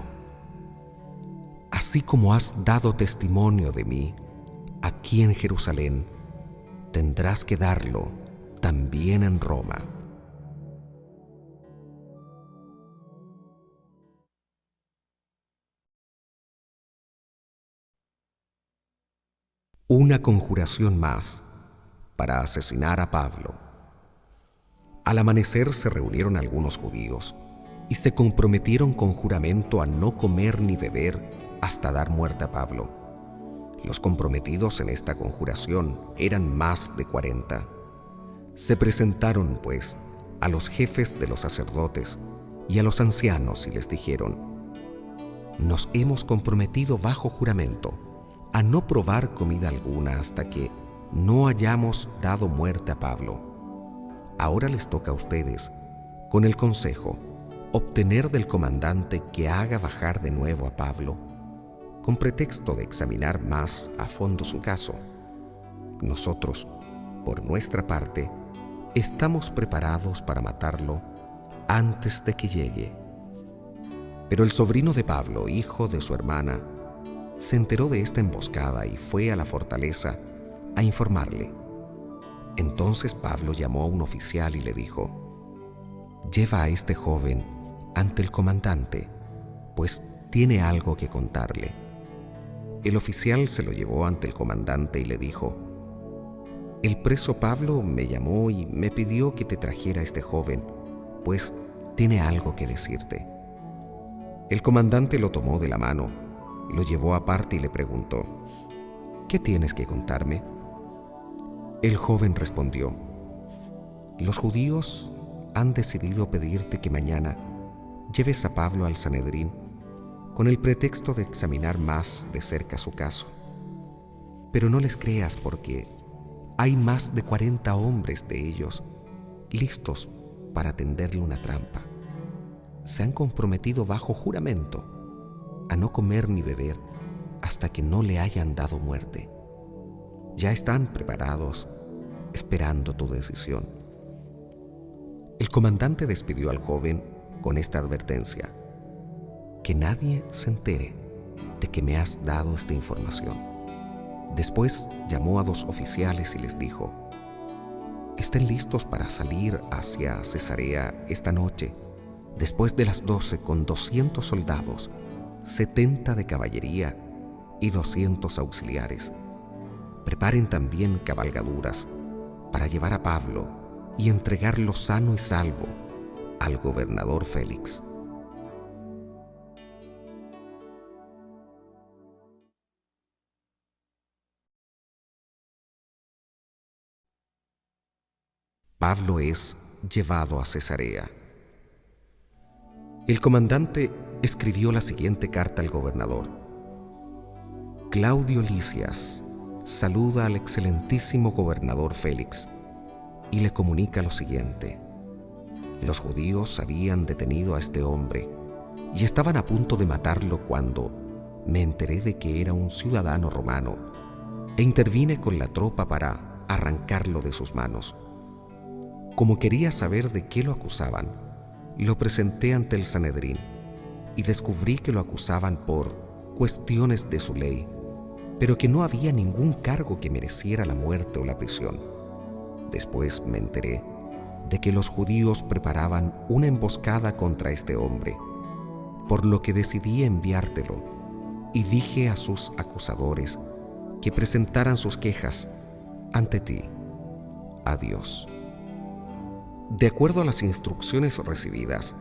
[SPEAKER 1] así como has dado testimonio de mí aquí en Jerusalén, tendrás que darlo también en Roma. Una conjuración más para asesinar a Pablo. Al amanecer se reunieron algunos judíos y se comprometieron con juramento a no comer ni beber hasta dar muerte a Pablo. Los comprometidos en esta conjuración eran más de 40. Se presentaron, pues, a los jefes de los sacerdotes y a los ancianos y les dijeron: nos hemos comprometido bajo juramento a no probar comida alguna hasta que no hayamos dado muerte a Pablo. Ahora les toca a ustedes, con el consejo, obtener del comandante que haga bajar de nuevo a Pablo, con pretexto de examinar más a fondo su caso. Nosotros, por nuestra parte, estamos preparados para matarlo antes de que llegue. Pero el sobrino de Pablo, hijo de su hermana, se enteró de esta emboscada y fue a la fortaleza a informarle. Entonces Pablo llamó a un oficial y le dijo: «Lleva a este joven ante el comandante, pues tiene algo que contarle». El oficial se lo llevó ante el comandante y le dijo: «El preso Pablo me llamó y me pidió que te trajera a este joven, pues tiene algo que decirte». El comandante lo tomó de la mano, lo llevó aparte y le preguntó: «¿Qué tienes que contarme?». El joven respondió: «Los judíos han decidido pedirte que mañana lleves a Pablo al Sanedrín con el pretexto de examinar más de cerca su caso. Pero no les creas, porque hay más de 40 hombres de ellos listos para tenderle una trampa. Se han comprometido bajo juramento a no comer ni beber hasta que no le hayan dado muerte. Ya están preparados, esperando tu decisión». El comandante despidió al joven con esta advertencia: «Que nadie se entere de que me has dado esta información». Después llamó a 2 oficiales y les dijo: «Estén listos para salir hacia Cesarea esta noche, después de las 12, con 200 soldados, 70 de caballería y 200 auxiliares. Preparen también cabalgaduras para llevar a Pablo y entregarlo sano y salvo al gobernador Félix». Pablo es llevado a Cesarea. El comandante escribió la siguiente carta al gobernador: «Claudio Lisias saluda al excelentísimo gobernador Félix y le comunica lo siguiente: los judíos habían detenido a este hombre y estaban a punto de matarlo cuando me enteré de que era un ciudadano romano e intervine con la tropa para arrancarlo de sus manos. Como quería saber de qué lo acusaban, lo presenté ante el Sanedrín y descubrí que lo acusaban por cuestiones de su ley, pero que no había ningún cargo que mereciera la muerte o la prisión. Después me enteré de que los judíos preparaban una emboscada contra este hombre, por lo que decidí enviártelo y dije a sus acusadores que presentaran sus quejas ante ti. Adiós». De acuerdo a las instrucciones recibidas,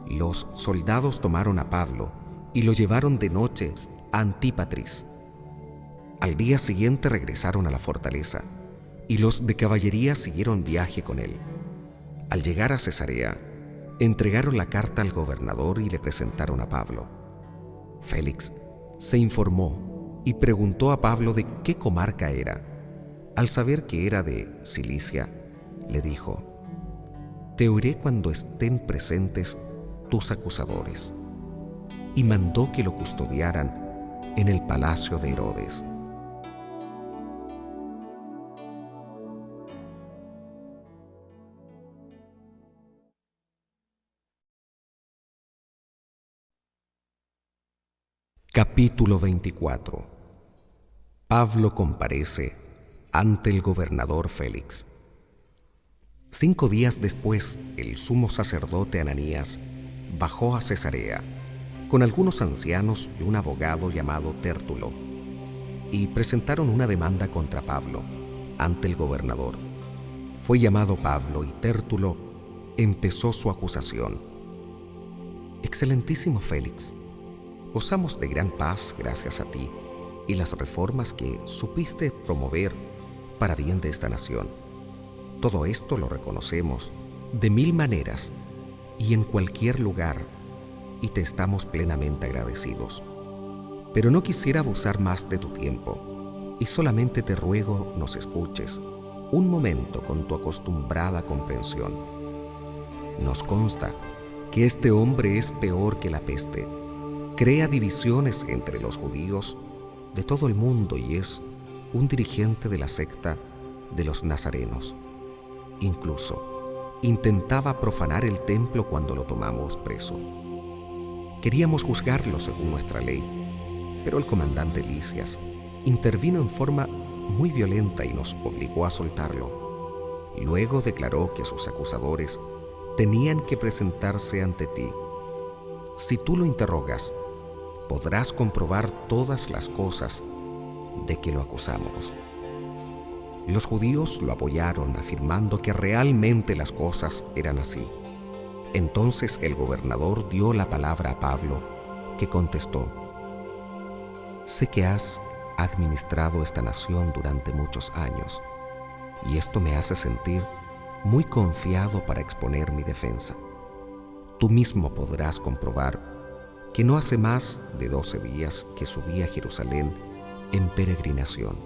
[SPEAKER 1] los soldados tomaron a Pablo y lo llevaron de noche a Antípatris. Al día siguiente regresaron a la fortaleza y los de caballería siguieron viaje con él. Al llegar a Cesarea, entregaron la carta al gobernador y le presentaron a Pablo. Félix se informó y preguntó a Pablo de qué comarca era. Al saber que era de Cilicia, le dijo: «Te oiré cuando estén presentes tus acusadores». Y mandó que lo custodiaran en el palacio de Herodes. Capítulo 24. Pablo comparece ante el gobernador Félix. 5 días después, el sumo sacerdote Ananías bajó a Cesarea con algunos ancianos y un abogado llamado Tértulo, y presentaron una demanda contra Pablo ante el gobernador. Fue llamado Pablo y Tértulo empezó su acusación. «Excelentísimo Félix, gozamos de gran paz gracias a ti y las reformas que supiste promover para bien de esta nación. Todo esto lo reconocemos de 1000 maneras y en cualquier lugar y te estamos plenamente agradecidos. Pero no quisiera abusar más de tu tiempo y solamente te ruego nos escuches un momento con tu acostumbrada comprensión. Nos consta que este hombre es peor que la peste. Crea divisiones entre los judíos de todo el mundo y es un dirigente de la secta de los nazarenos. Incluso intentaba profanar el templo cuando lo tomamos preso. Queríamos juzgarlo según nuestra ley, pero el comandante Lisias intervino en forma muy violenta y nos obligó a soltarlo. Luego declaró que sus acusadores tenían que presentarse ante ti. Si tú lo interrogas, podrás comprobar todas las cosas de que lo acusamos. Los judíos lo apoyaron afirmando que realmente las cosas eran así. Entonces el gobernador dio la palabra a Pablo, que contestó: sé que has administrado esta nación durante muchos años, y esto me hace sentir muy confiado para exponer mi defensa. Tú mismo podrás comprobar que no hace más de 12 días que subí a Jerusalén en peregrinación,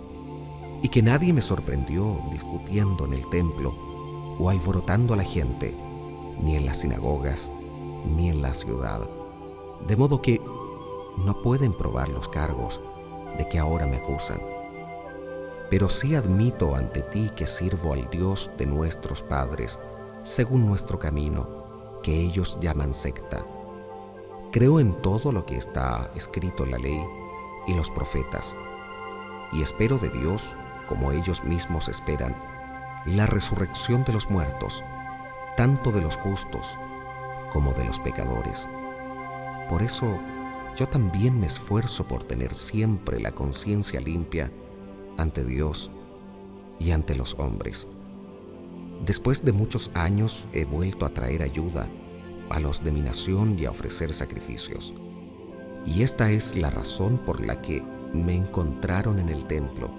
[SPEAKER 1] y que nadie me sorprendió discutiendo en el templo o alborotando a la gente, ni en las sinagogas, ni en la ciudad. De modo que no pueden probar los cargos de que ahora me acusan. Pero sí admito ante ti que sirvo al Dios de nuestros padres, según nuestro camino, que ellos llaman secta. Creo en todo lo que está escrito en la ley y los profetas, y espero de Dios, como ellos mismos esperan, la resurrección de los muertos, tanto de los justos como de los pecadores. Por eso yo también me esfuerzo por tener siempre la conciencia limpia ante Dios y ante los hombres. Después de muchos años he vuelto a traer ayuda a los de mi nación y a ofrecer sacrificios. Y esta es la razón por la que me encontraron en el templo.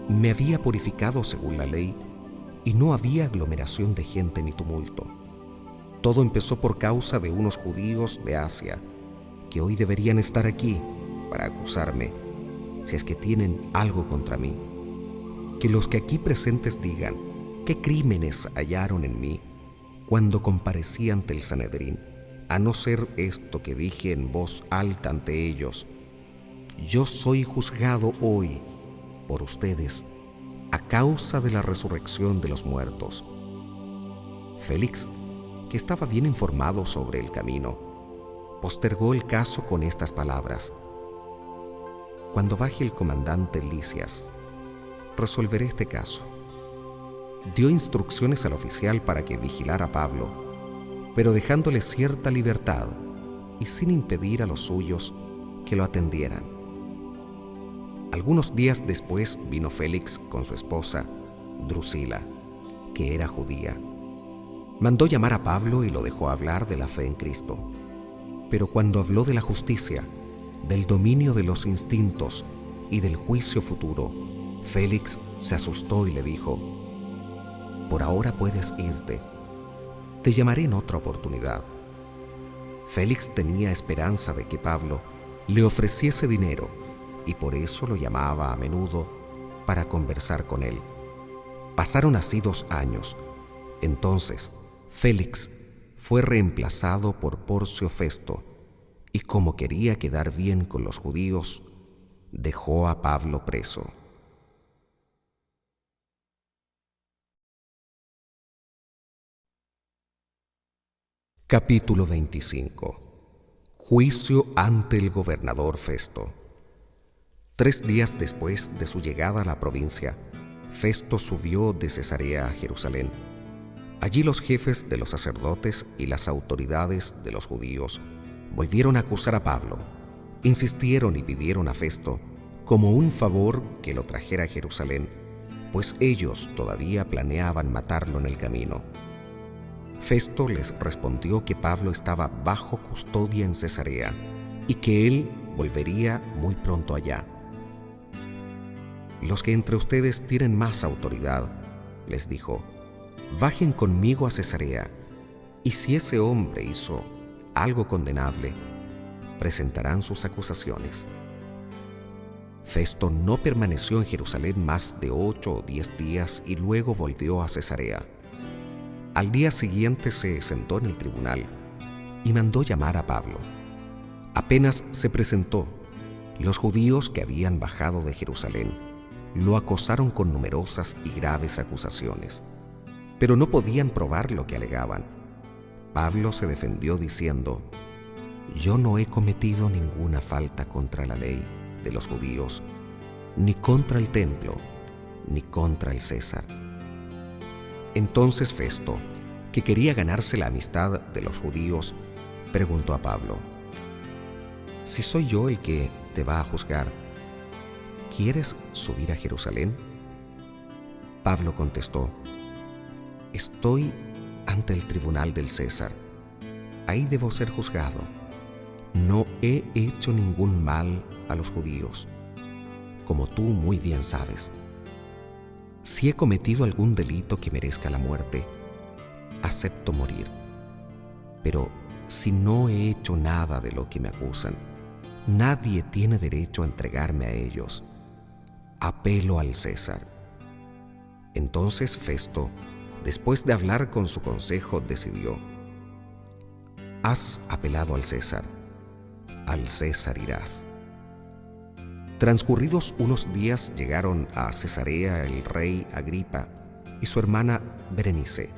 [SPEAKER 1] Me había purificado según la ley y no había aglomeración de gente ni tumulto. Todo empezó por causa de unos judíos de Asia que hoy deberían estar aquí para acusarme, si es que tienen algo contra mí. Que los que aquí presentes digan qué crímenes hallaron en mí cuando comparecí ante el Sanedrín, a no ser esto que dije en voz alta ante ellos: yo soy juzgado hoy por ustedes a causa de la resurrección de los muertos. Félix, que estaba bien informado sobre el camino, postergó el caso con estas palabras: cuando baje el comandante Lisias, resolveré este caso. Dio instrucciones al oficial para que vigilara a Pablo, pero dejándole cierta libertad y sin impedir a los suyos que lo atendieran. Algunos días después vino Félix con su esposa, Drusila, que era judía. Mandó llamar a Pablo y lo dejó hablar de la fe en Cristo. Pero cuando habló de la justicia, del dominio de los instintos y del juicio futuro, Félix se asustó y le dijo: por ahora puedes irte. Te llamaré en otra oportunidad. Félix tenía esperanza de que Pablo le ofreciese dinero y por eso lo llamaba a menudo para conversar con él. Pasaron así 2 años. Entonces Félix fue reemplazado por Porcio Festo, y como quería quedar bien con los judíos, dejó a Pablo preso. Capítulo 25. Juicio ante el gobernador Festo. 3 días después de su llegada a la provincia, Festo subió de Cesarea a Jerusalén. Allí los jefes de los sacerdotes y las autoridades de los judíos volvieron a acusar a Pablo. Insistieron y pidieron a Festo como un favor que lo trajera a Jerusalén, pues ellos todavía planeaban matarlo en el camino. Festo les respondió que Pablo estaba bajo custodia en Cesarea y que él volvería muy pronto allá. Los que entre ustedes tienen más autoridad, les dijo, bajen conmigo a Cesarea, y si ese hombre hizo algo condenable, presentarán sus acusaciones. Festo no permaneció en Jerusalén más de 8 o 10 días y luego volvió a Cesarea. Al día siguiente se sentó en el tribunal y mandó llamar a Pablo. Apenas se presentó, los judíos que habían bajado de Jerusalén lo acosaron con numerosas y graves acusaciones, pero no podían probar lo que alegaban. Pablo se defendió diciendo: «Yo no he cometido ninguna falta contra la ley de los judíos, ni contra el templo, ni contra el César». Entonces Festo, que quería ganarse la amistad de los judíos, preguntó a Pablo: «Si soy yo el que te va a juzgar, ¿quieres subir a Jerusalén?». Pablo contestó: «Estoy ante el tribunal del César. Ahí debo ser juzgado. No he hecho ningún mal a los judíos, como tú muy bien sabes. Si he cometido algún delito que merezca la muerte, acepto morir. Pero si no he hecho nada de lo que me acusan, nadie tiene derecho a entregarme a ellos. Apelo al César». Entonces Festo, después de hablar con su consejo, decidió: «Has apelado al César irás». Transcurridos unos días llegaron a Cesarea el rey Agripa y su hermana Berenice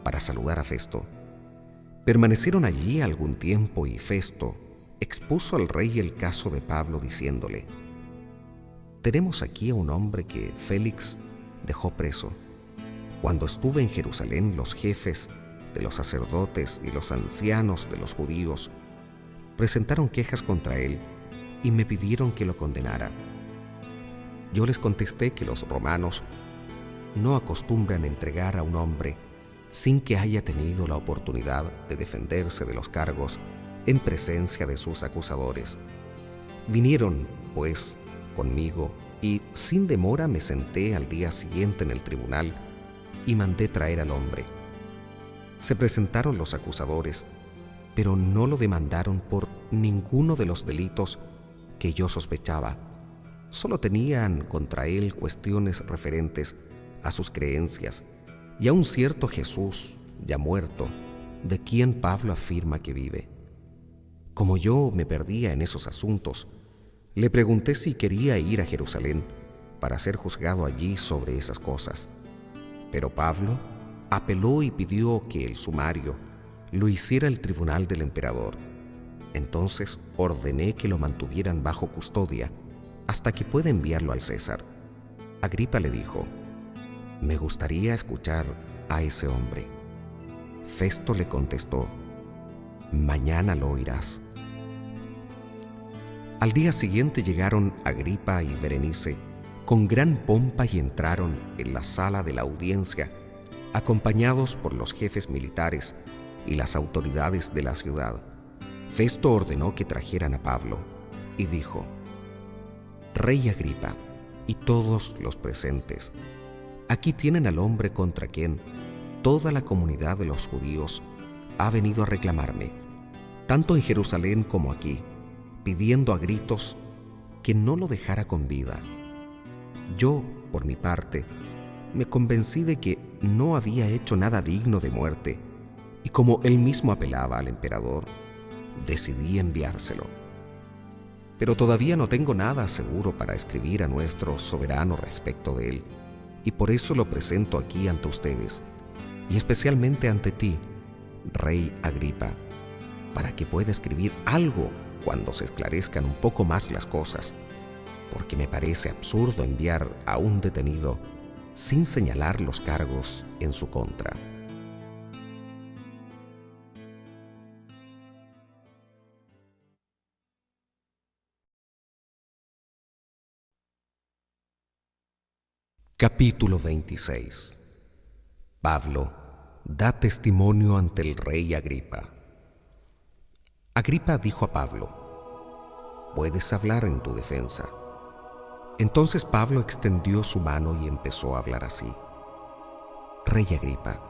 [SPEAKER 1] para saludar a Festo. Permanecieron allí algún tiempo y Festo expuso al rey el caso de Pablo diciéndole: «Tenemos aquí a un hombre que Félix dejó preso. Cuando estuve en Jerusalén, los jefes de los sacerdotes y los ancianos de los judíos presentaron quejas contra él y me pidieron que lo condenara. Yo les contesté que los romanos no acostumbran entregar a un hombre sin que haya tenido la oportunidad de defenderse de los cargos en presencia de sus acusadores. Vinieron, pues, conmigo y sin demora me senté al día siguiente en el tribunal y mandé traer al hombre. Se presentaron los acusadores, pero no lo demandaron por ninguno de los delitos que yo sospechaba. Solo tenían contra él cuestiones referentes a sus creencias y a un cierto Jesús ya muerto, de quien Pablo afirma que vive. Como yo me perdía en esos asuntos, le pregunté si quería ir a Jerusalén para ser juzgado allí sobre esas cosas. Pero Pablo apeló y pidió que el sumario lo hiciera el tribunal del emperador. Entonces ordené que lo mantuvieran bajo custodia hasta que pueda enviarlo al César. Agripa le dijo: «Me gustaría escuchar a ese hombre». Festo le contestó: «Mañana lo oirás». Al día siguiente llegaron Agripa y Berenice con gran pompa y entraron en la sala de la audiencia, acompañados por los jefes militares y las autoridades de la ciudad. Festo ordenó que trajeran a Pablo y dijo: «Rey Agripa y todos los presentes, aquí tienen al hombre contra quien toda la comunidad de los judíos ha venido a reclamarme, tanto en Jerusalén como aquí, pidiendo a gritos que no lo dejara con vida. Yo, por mi parte, me convencí de que no había hecho nada digno de muerte, y como él mismo apelaba al emperador, decidí enviárselo. Pero todavía no tengo nada seguro para escribir a nuestro soberano respecto de él, y por eso lo presento aquí ante ustedes, y especialmente ante ti, Rey Agripa, para que pueda escribir algo cuando se esclarezcan un poco más las cosas, porque me parece absurdo enviar a un detenido sin señalar los cargos en su contra». Capítulo 26. Pablo da testimonio ante el rey Agripa. Agripa dijo a Pablo: «Puedes hablar en tu defensa». Entonces Pablo extendió su mano y empezó a hablar así: «Rey Agripa,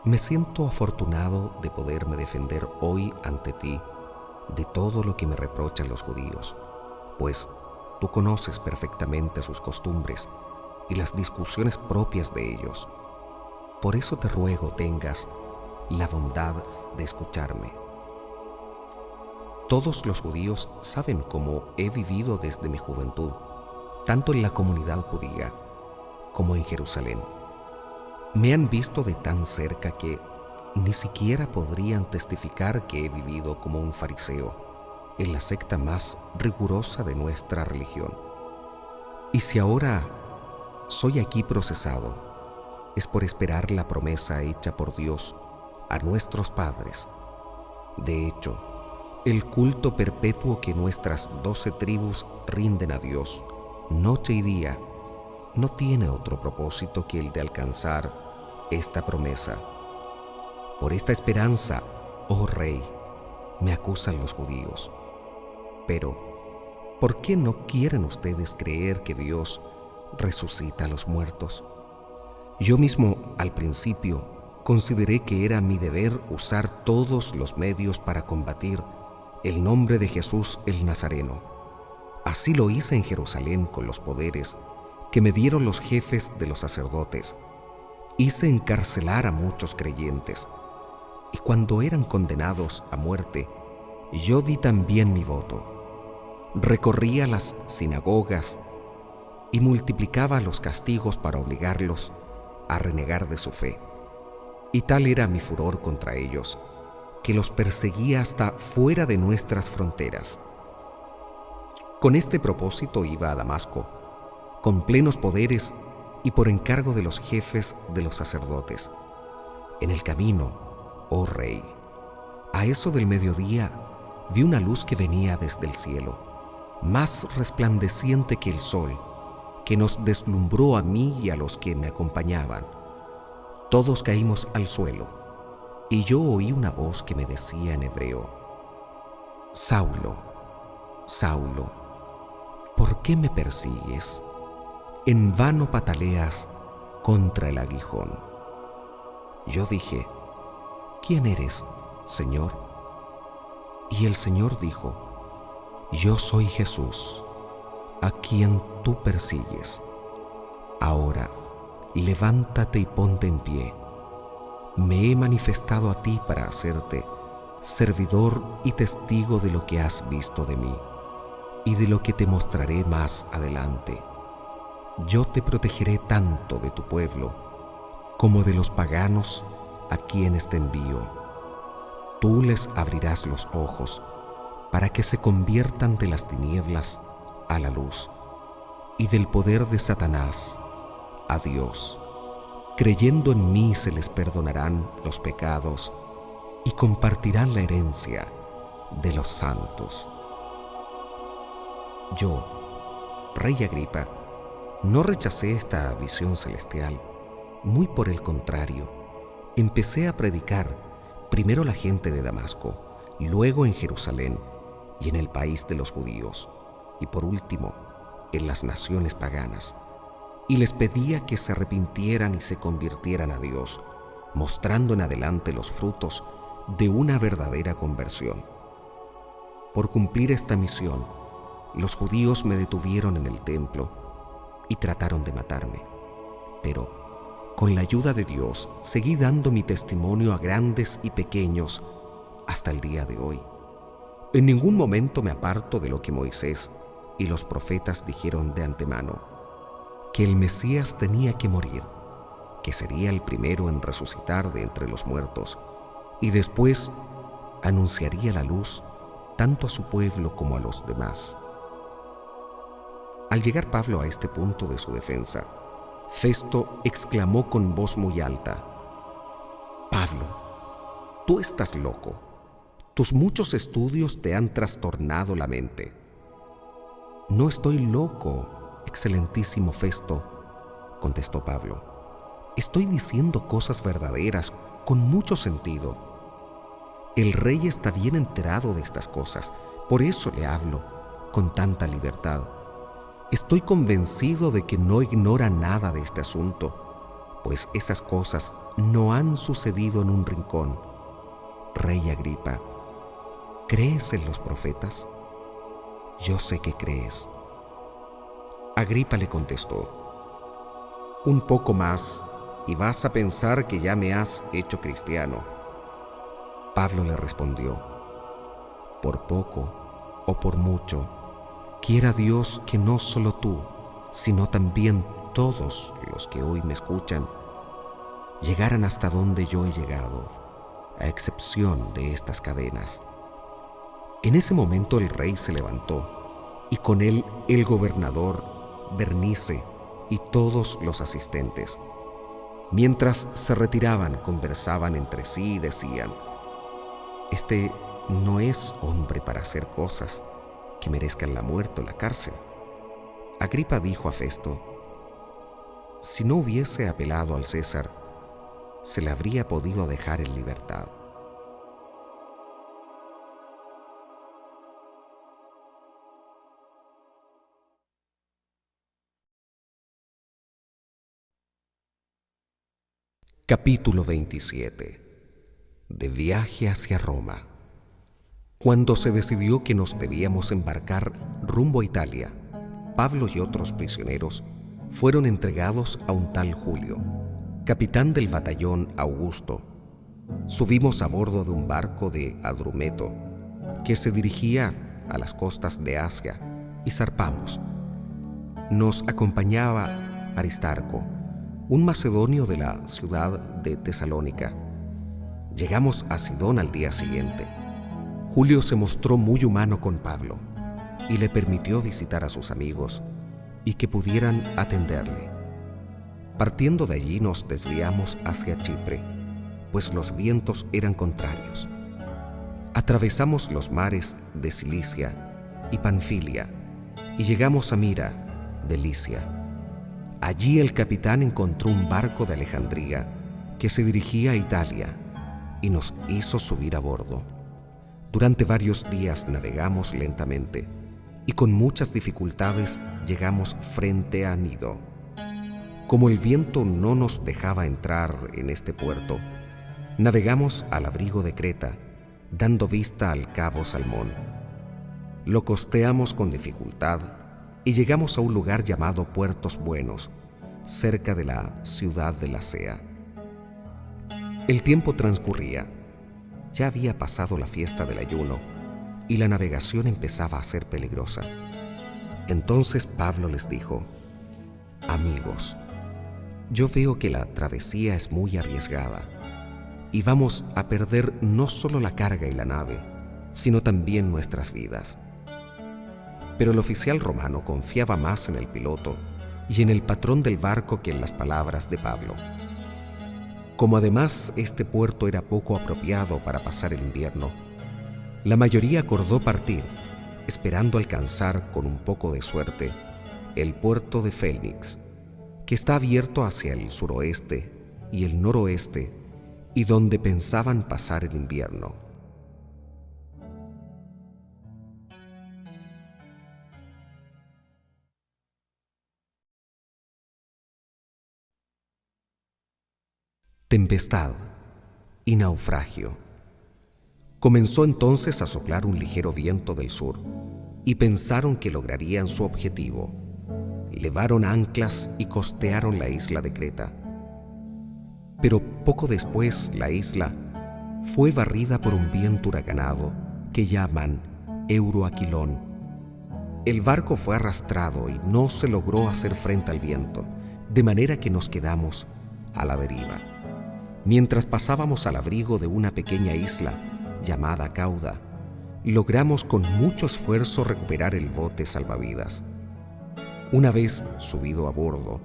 [SPEAKER 1] Me siento afortunado de poderme defender hoy ante ti de todo lo que me reprochan los judíos, pues tú conoces perfectamente sus costumbres y las discusiones propias de ellos. Por eso te ruego tengas la bondad de escucharme. Todos los judíos saben cómo he vivido desde mi juventud, tanto en la comunidad judía como en Jerusalén. Me han visto de tan cerca que ni siquiera podrían testificar que he vivido como un fariseo en la secta más rigurosa de nuestra religión. Y si ahora soy aquí procesado, es por esperar la promesa hecha por Dios a nuestros padres. De hecho, el culto perpetuo que nuestras 12 tribus rinden a Dios, noche y día, no tiene otro propósito que el de alcanzar esta promesa. Por esta esperanza, oh Rey, me acusan los judíos. Pero, ¿por qué no quieren ustedes creer que Dios resucita a los muertos? Yo mismo, al principio, consideré que era mi deber usar todos los medios para combatir el nombre de Jesús el Nazareno. Así lo hice en Jerusalén con los poderes que me dieron los jefes de los sacerdotes. Hice encarcelar a muchos creyentes, y cuando eran condenados a muerte, yo di también mi voto. Recorría las sinagogas y multiplicaba los castigos para obligarlos a renegar de su fe. Y tal era mi furor contra ellos, que los perseguía hasta fuera de nuestras fronteras. Con este propósito iba a Damasco, con plenos poderes y por encargo de los jefes de los sacerdotes. En el camino, oh Rey, a eso del mediodía vi una luz que venía desde el cielo, más resplandeciente que el sol, que nos deslumbró a mí y a los que me acompañaban. Todos caímos al suelo, y yo oí una voz que me decía en hebreo: Saulo, Saulo, ¿por qué me persigues? En vano pataleas contra el aguijón. Yo dije: ¿quién eres, Señor? Y el Señor dijo: yo soy Jesús, a quien tú persigues. Ahora, levántate y ponte en pie. Me he manifestado a ti para hacerte servidor y testigo de lo que has visto de mí y de lo que te mostraré más adelante. Yo te protegeré tanto de tu pueblo como de los paganos a quienes te envío. Tú les abrirás los ojos para que se conviertan de las tinieblas a la luz y del poder de Satanás a Dios. Creyendo en mí se les perdonarán los pecados y compartirán la herencia de los santos. Yo, Rey Agripa, no rechacé esta visión celestial, muy por el contrario, empecé a predicar primero a la gente de Damasco, luego en Jerusalén y en el país de los judíos, y por último en las naciones paganas, y les pedía que se arrepintieran y se convirtieran a Dios, mostrando en adelante los frutos de una verdadera conversión. Por cumplir esta misión, los judíos me detuvieron en el templo y trataron de matarme, pero con la ayuda de Dios seguí dando mi testimonio a grandes y pequeños hasta el día de hoy. En ningún momento me aparto de lo que Moisés y los profetas dijeron de antemano: que el Mesías tenía que morir, que sería el primero en resucitar de entre los muertos, y después anunciaría la luz tanto a su pueblo como a los demás. Al llegar Pablo a este punto de su defensa, Festo exclamó con voz muy alta: Pablo, tú estás loco. Tus muchos estudios te han trastornado la mente. No estoy loco, excelentísimo Festo, contestó Pablo. Estoy diciendo cosas verdaderas con mucho sentido. El rey está bien enterado de estas cosas, por eso le hablo con tanta libertad. Estoy convencido de que no ignora nada de este asunto, pues esas cosas no han sucedido en un rincón. Rey Agripa, ¿crees en los profetas? Yo sé que crees. Agripa le contestó: un poco más y vas a pensar que ya me has hecho cristiano. Pablo le respondió: por poco o por mucho, quiera Dios que no solo tú, sino también todos los que hoy me escuchan, llegaran hasta donde yo he llegado, a excepción de estas cadenas. En ese momento el rey se levantó, y con él el gobernador, Bernice y todos los asistentes. Mientras se retiraban, conversaban entre sí y decían: este no es hombre para hacer cosas que merezcan la muerte o la cárcel. Agripa dijo a Festo: si no hubiese apelado al César, se le habría podido dejar en libertad. Capítulo 27. De viaje hacia Roma. Cuando se decidió que nos debíamos embarcar rumbo a Italia, Pablo y otros prisioneros fueron entregados a un tal Julio, capitán del batallón Augusto. Subimos a bordo de un barco de Adrumeto que se dirigía a las costas de Asia y zarpamos. Nos acompañaba Aristarco, un macedonio de la ciudad de Tesalónica. Llegamos a Sidón al día siguiente. Julio se mostró muy humano con Pablo y le permitió visitar a sus amigos y que pudieran atenderle. Partiendo de allí nos desviamos hacia Chipre, pues los vientos eran contrarios. Atravesamos los mares de Cilicia y Panfilia y llegamos a Mira, de Licia. Allí el capitán encontró un barco de Alejandría que se dirigía a Italia y nos hizo subir a bordo. Durante varios días navegamos lentamente y con muchas dificultades llegamos frente a Gnido. Como el viento no nos dejaba entrar en este puerto, navegamos al abrigo de Creta, dando vista al cabo Salmón. Lo costeamos con dificultad y llegamos a un lugar llamado Puertos Buenos, cerca de la ciudad de Lasea. El tiempo transcurría. Ya había pasado la fiesta del ayuno y la navegación empezaba a ser peligrosa. Entonces Pablo les dijo: amigos, yo veo que la travesía es muy arriesgada y vamos a perder no solo la carga y la nave, sino también nuestras vidas. Pero el oficial romano confiaba más en el piloto y en el patrón del barco que en las palabras de Pablo. Como además este puerto era poco apropiado para pasar el invierno, la mayoría acordó partir, esperando alcanzar con un poco de suerte el puerto de Félix, que está abierto hacia el suroeste y el noroeste y donde pensaban pasar el invierno. Tempestad y naufragio. Comenzó entonces a soplar un ligero viento del sur y pensaron que lograrían su objetivo. Levaron anclas y costearon la isla de Creta. Pero poco después la isla fue barrida por un viento huracanado que llaman Euroaquilón. El barco fue arrastrado y no se logró hacer frente al viento, de manera que nos quedamos a la deriva. Mientras pasábamos al abrigo de una pequeña isla llamada Cauda, logramos con mucho esfuerzo recuperar el bote salvavidas. Una vez subido a bordo,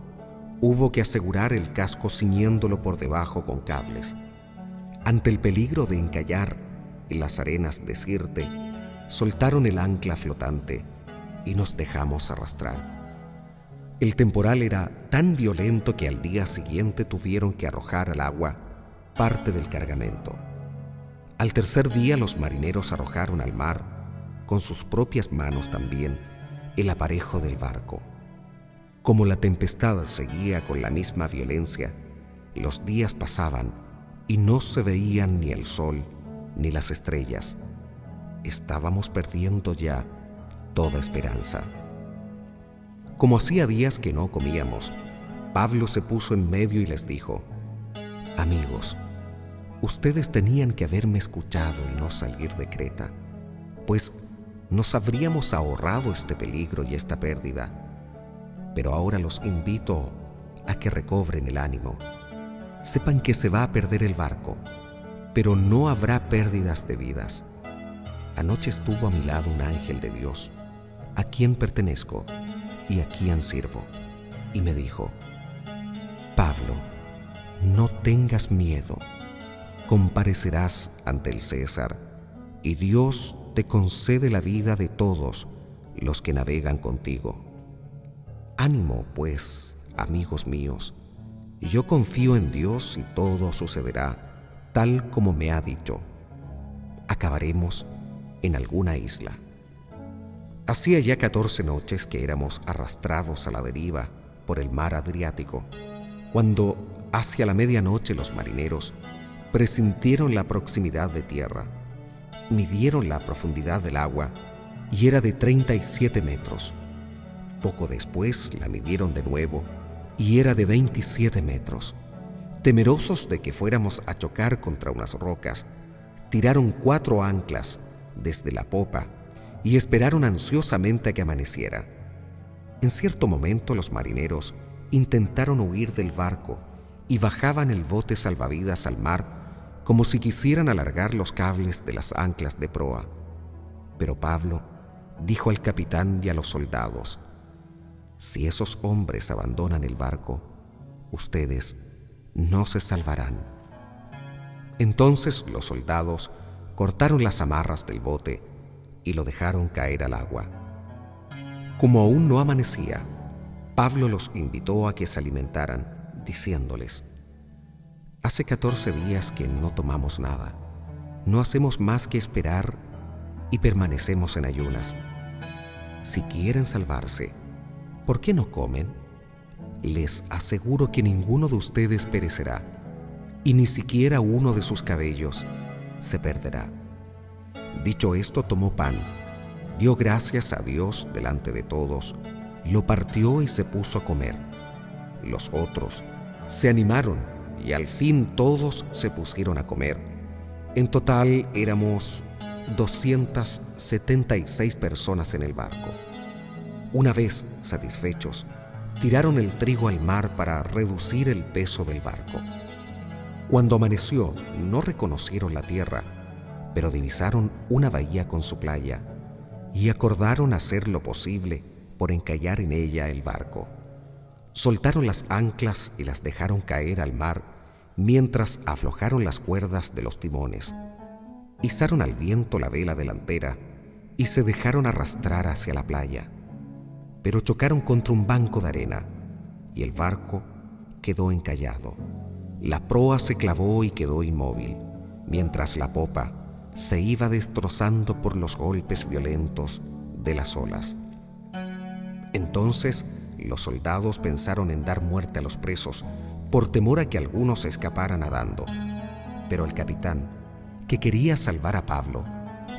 [SPEAKER 1] hubo que asegurar el casco ciñéndolo por debajo con cables. Ante el peligro de encallar en las arenas de Sirte, soltaron el ancla flotante y nos dejamos arrastrar. El temporal era tan violento que al día siguiente tuvieron que arrojar al agua parte del cargamento. Al tercer día los marineros arrojaron al mar, con sus propias manos también, el aparejo del barco. Como la tempestad seguía con la misma violencia, Los días pasaban y no se veían ni el sol ni las estrellas. Estábamos perdiendo ya toda esperanza. Como hacía días que no comíamos, Pablo se puso en medio y les dijo: Amigos, ustedes tenían que haberme escuchado y no salir de Creta, pues nos habríamos ahorrado este peligro y esta pérdida. Pero ahora los invito a que recobren el ánimo. Sepan que se va a perder el barco, pero no habrá pérdidas de vidas. Anoche estuvo a mi lado un ángel de Dios, a quien pertenezco y a quien sirvo, y me dijo: Pablo, no tengas miedo. Comparecerás ante el César, y Dios te concede la vida de todos los que navegan contigo. Ánimo, pues, amigos míos, yo confío en Dios y todo sucederá tal como me ha dicho. Acabaremos en alguna isla. Hacía ya 14 noches que éramos arrastrados a la deriva por el mar Adriático, cuando hacia la medianoche los marineros presintieron la proximidad de tierra. Midieron la profundidad del agua y era de 37 metros. Poco después la midieron de nuevo y era de 27 metros. Temerosos de que fuéramos a chocar contra unas rocas, tiraron 4 anclas desde la popa y esperaron ansiosamente a que amaneciera. En cierto momento los marineros intentaron huir del barco y bajaban el bote salvavidas al mar como si quisieran alargar los cables de las anclas de proa. Pero Pablo dijo al capitán y a los soldados: Si esos hombres abandonan el barco, ustedes no se salvarán. Entonces los soldados cortaron las amarras del bote y lo dejaron caer al agua. Como aún no amanecía, Pablo los invitó a que se alimentaran, diciéndoles: Hace 14 días que no tomamos nada. No hacemos más que esperar y permanecemos en ayunas. Si quieren salvarse, ¿por qué no comen? Les aseguro que ninguno de ustedes perecerá, y ni siquiera uno de sus cabellos se perderá. Dicho esto, tomó pan, dio gracias a Dios delante de todos, lo partió y se puso a comer. Los otros se animaron y al fin todos se pusieron a comer. En total éramos 276 personas en el barco. Una vez satisfechos, tiraron el trigo al mar para reducir el peso del barco. Cuando amaneció, no reconocieron la tierra, pero divisaron una bahía con su playa y acordaron hacer lo posible por encallar en ella el barco. Soltaron las anclas y las dejaron caer al mar mientras aflojaron las cuerdas de los timones. Izaron al viento la vela delantera y se dejaron arrastrar hacia la playa, pero chocaron contra un banco de arena y el barco quedó encallado. La proa se clavó y quedó inmóvil, mientras la popa se iba destrozando por los golpes violentos de las olas. Entonces los soldados pensaron en dar muerte a los presos por temor a que algunos se escaparan nadando. Pero el capitán, que quería salvar a Pablo,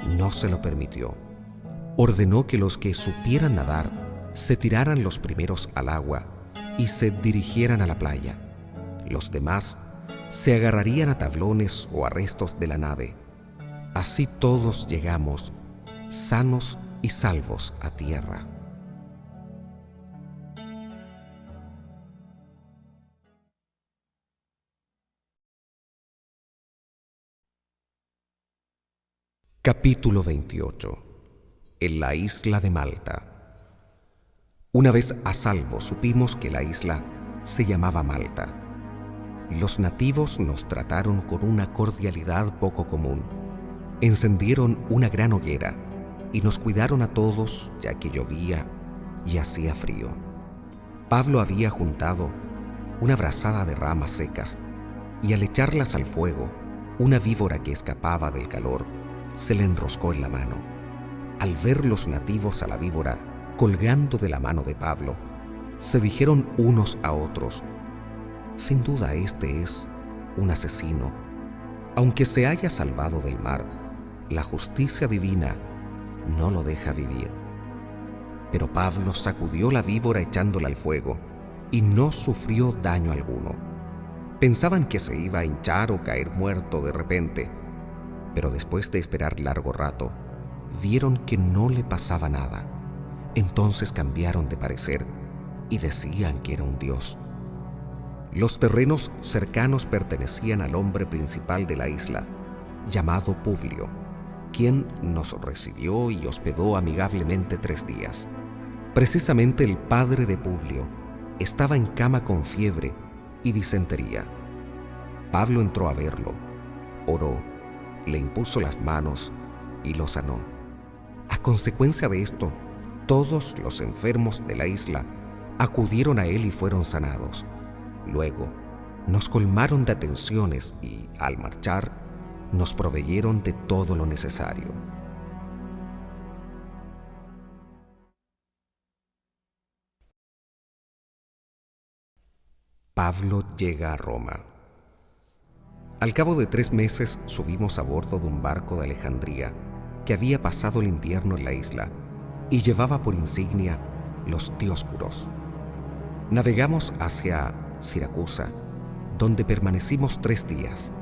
[SPEAKER 1] no se lo permitió. Ordenó que los que supieran nadar se tiraran los primeros al agua y se dirigieran a la playa. Los demás se agarrarían a tablones o a restos de la nave. Así todos llegamos sanos y salvos a tierra. Capítulo 28. En la isla de Malta. Una vez a salvo supimos que la isla se llamaba Malta. Los nativos nos trataron con una cordialidad poco común. Encendieron una gran hoguera y nos cuidaron a todos, ya que llovía y hacía frío. Pablo había juntado una brazada de ramas secas y al echarlas al fuego, una víbora que escapaba del calor se le enroscó en la mano. Al ver los nativos a la víbora colgando de la mano de Pablo, se dijeron unos a otros: Sin duda este es un asesino. Aunque se haya salvado del mar, la justicia divina no lo deja vivir. Pero Pablo sacudió la víbora echándola al fuego y no sufrió daño alguno. Pensaban que se iba a hinchar o caer muerto de repente, pero después de esperar largo rato, vieron que no le pasaba nada. Entonces cambiaron de parecer y decían que era un dios. Los terrenos cercanos pertenecían al hombre principal de la isla, llamado Publio, quien nos recibió y hospedó amigablemente 3 días. Precisamente el padre de Publio estaba en cama con fiebre y disentería. Pablo entró a verlo, oró, le impuso las manos y lo sanó. A consecuencia de esto, todos los enfermos de la isla acudieron a él y fueron sanados. Luego, nos colmaron de atenciones y, al marchar, nos proveyeron de todo lo necesario. Pablo llega a Roma. Al cabo de 3 meses subimos a bordo de un barco de Alejandría que había pasado el invierno en la isla y llevaba por insignia los Dioscuros. Navegamos hacia Siracusa, donde permanecimos 3 días.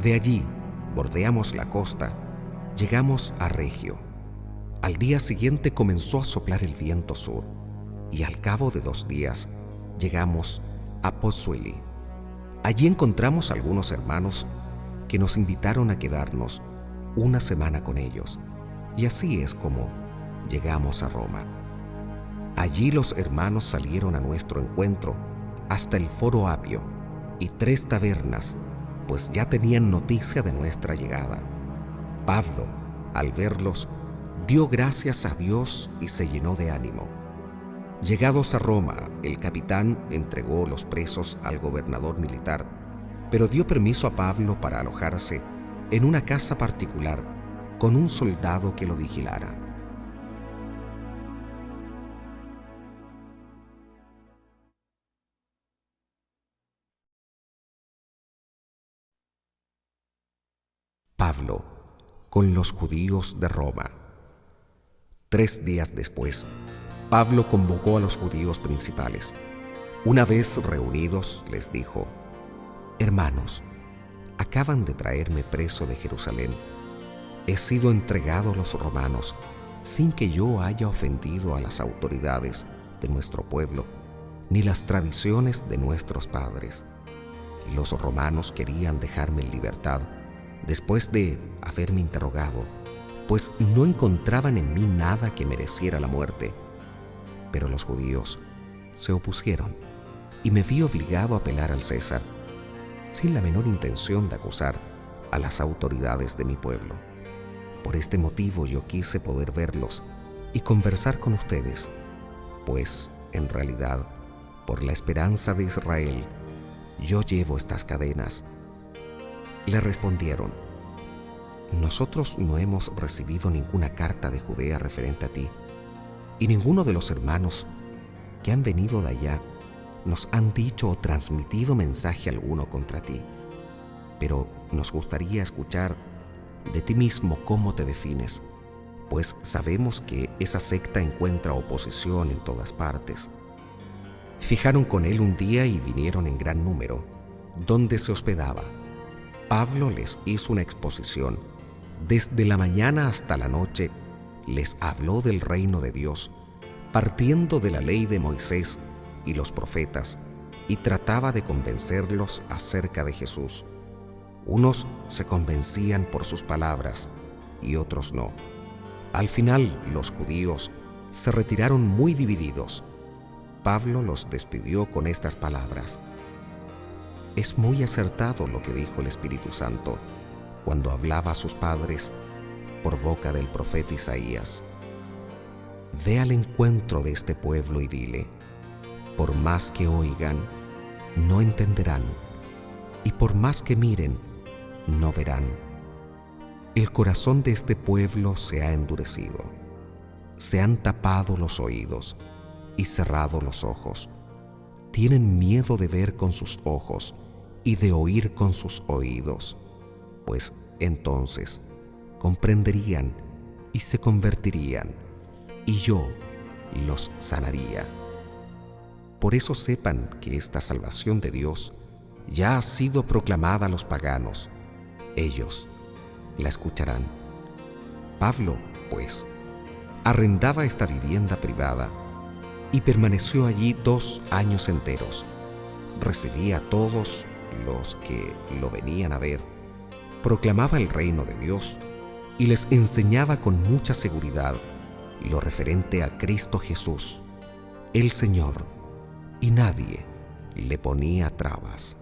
[SPEAKER 1] De allí bordeamos la costa, llegamos a Regio. Al día siguiente comenzó a soplar el viento sur y al cabo de 2 días llegamos a Pozzuoli. Allí encontramos algunos hermanos que nos invitaron a quedarnos una semana con ellos, y así es como llegamos a Roma. Allí los hermanos salieron a nuestro encuentro hasta el Foro Apio y 3 tabernas, pues ya tenían noticia de nuestra llegada. Pablo, al verlos, dio gracias a Dios y se llenó de ánimo. Llegados a Roma, el capitán entregó los presos al gobernador militar, pero dio permiso a Pablo para alojarse en una casa particular con un soldado que lo vigilara. Pablo con los judíos de Roma. 3 días después, Pablo convocó a los judíos principales. Una vez reunidos, les dijo: «Hermanos, acaban de traerme preso de Jerusalén. He sido entregado a los romanos sin que yo haya ofendido a las autoridades de nuestro pueblo ni las tradiciones de nuestros padres. Los romanos querían dejarme en libertad después de haberme interrogado, pues no encontraban en mí nada que mereciera la muerte. Pero los judíos se opusieron y me vi obligado a apelar al César, sin la menor intención de acusar a las autoridades de mi pueblo. Por este motivo yo quise poder verlos y conversar con ustedes, pues, en realidad, por la esperanza de Israel, yo llevo estas cadenas». Le respondieron: «Nosotros no hemos recibido ninguna carta de Judea referente a ti, y ninguno de los hermanos que han venido de allá nos han dicho o transmitido mensaje alguno contra ti. Pero nos gustaría escuchar de ti mismo cómo te defines, pues sabemos que esa secta encuentra oposición en todas partes». Fijaron con él un día y vinieron en gran número, donde se hospedaba. Pablo les hizo una exposición. Desde la mañana hasta la noche les habló del reino de Dios, partiendo de la ley de Moisés y los profetas, y trataba de convencerlos acerca de Jesús. Unos se convencían por sus palabras y otros no. Al final, los judíos se retiraron muy divididos. Pablo los despidió con estas palabras: «Es muy acertado lo que dijo el Espíritu Santo cuando hablaba a sus padres por boca del profeta Isaías. Ve al encuentro de este pueblo y dile: por más que oigan, no entenderán, y por más que miren, no verán. El corazón de este pueblo se ha endurecido, se han tapado los oídos y cerrado los ojos. tienen miedo de ver con sus ojos y de oír con sus oídos, pues entonces comprenderían y se convertirían, y yo los sanaría. Por eso sepan que esta salvación de Dios ya ha sido proclamada a los paganos. Ellos la escucharán. Pablo, pues, arrendaba esta vivienda privada y permaneció allí 2 años enteros. Recibía a todos los que lo venían a ver, proclamaba el reino de Dios y les enseñaba con mucha seguridad lo referente a Cristo Jesús, el Señor, y nadie le ponía trabas.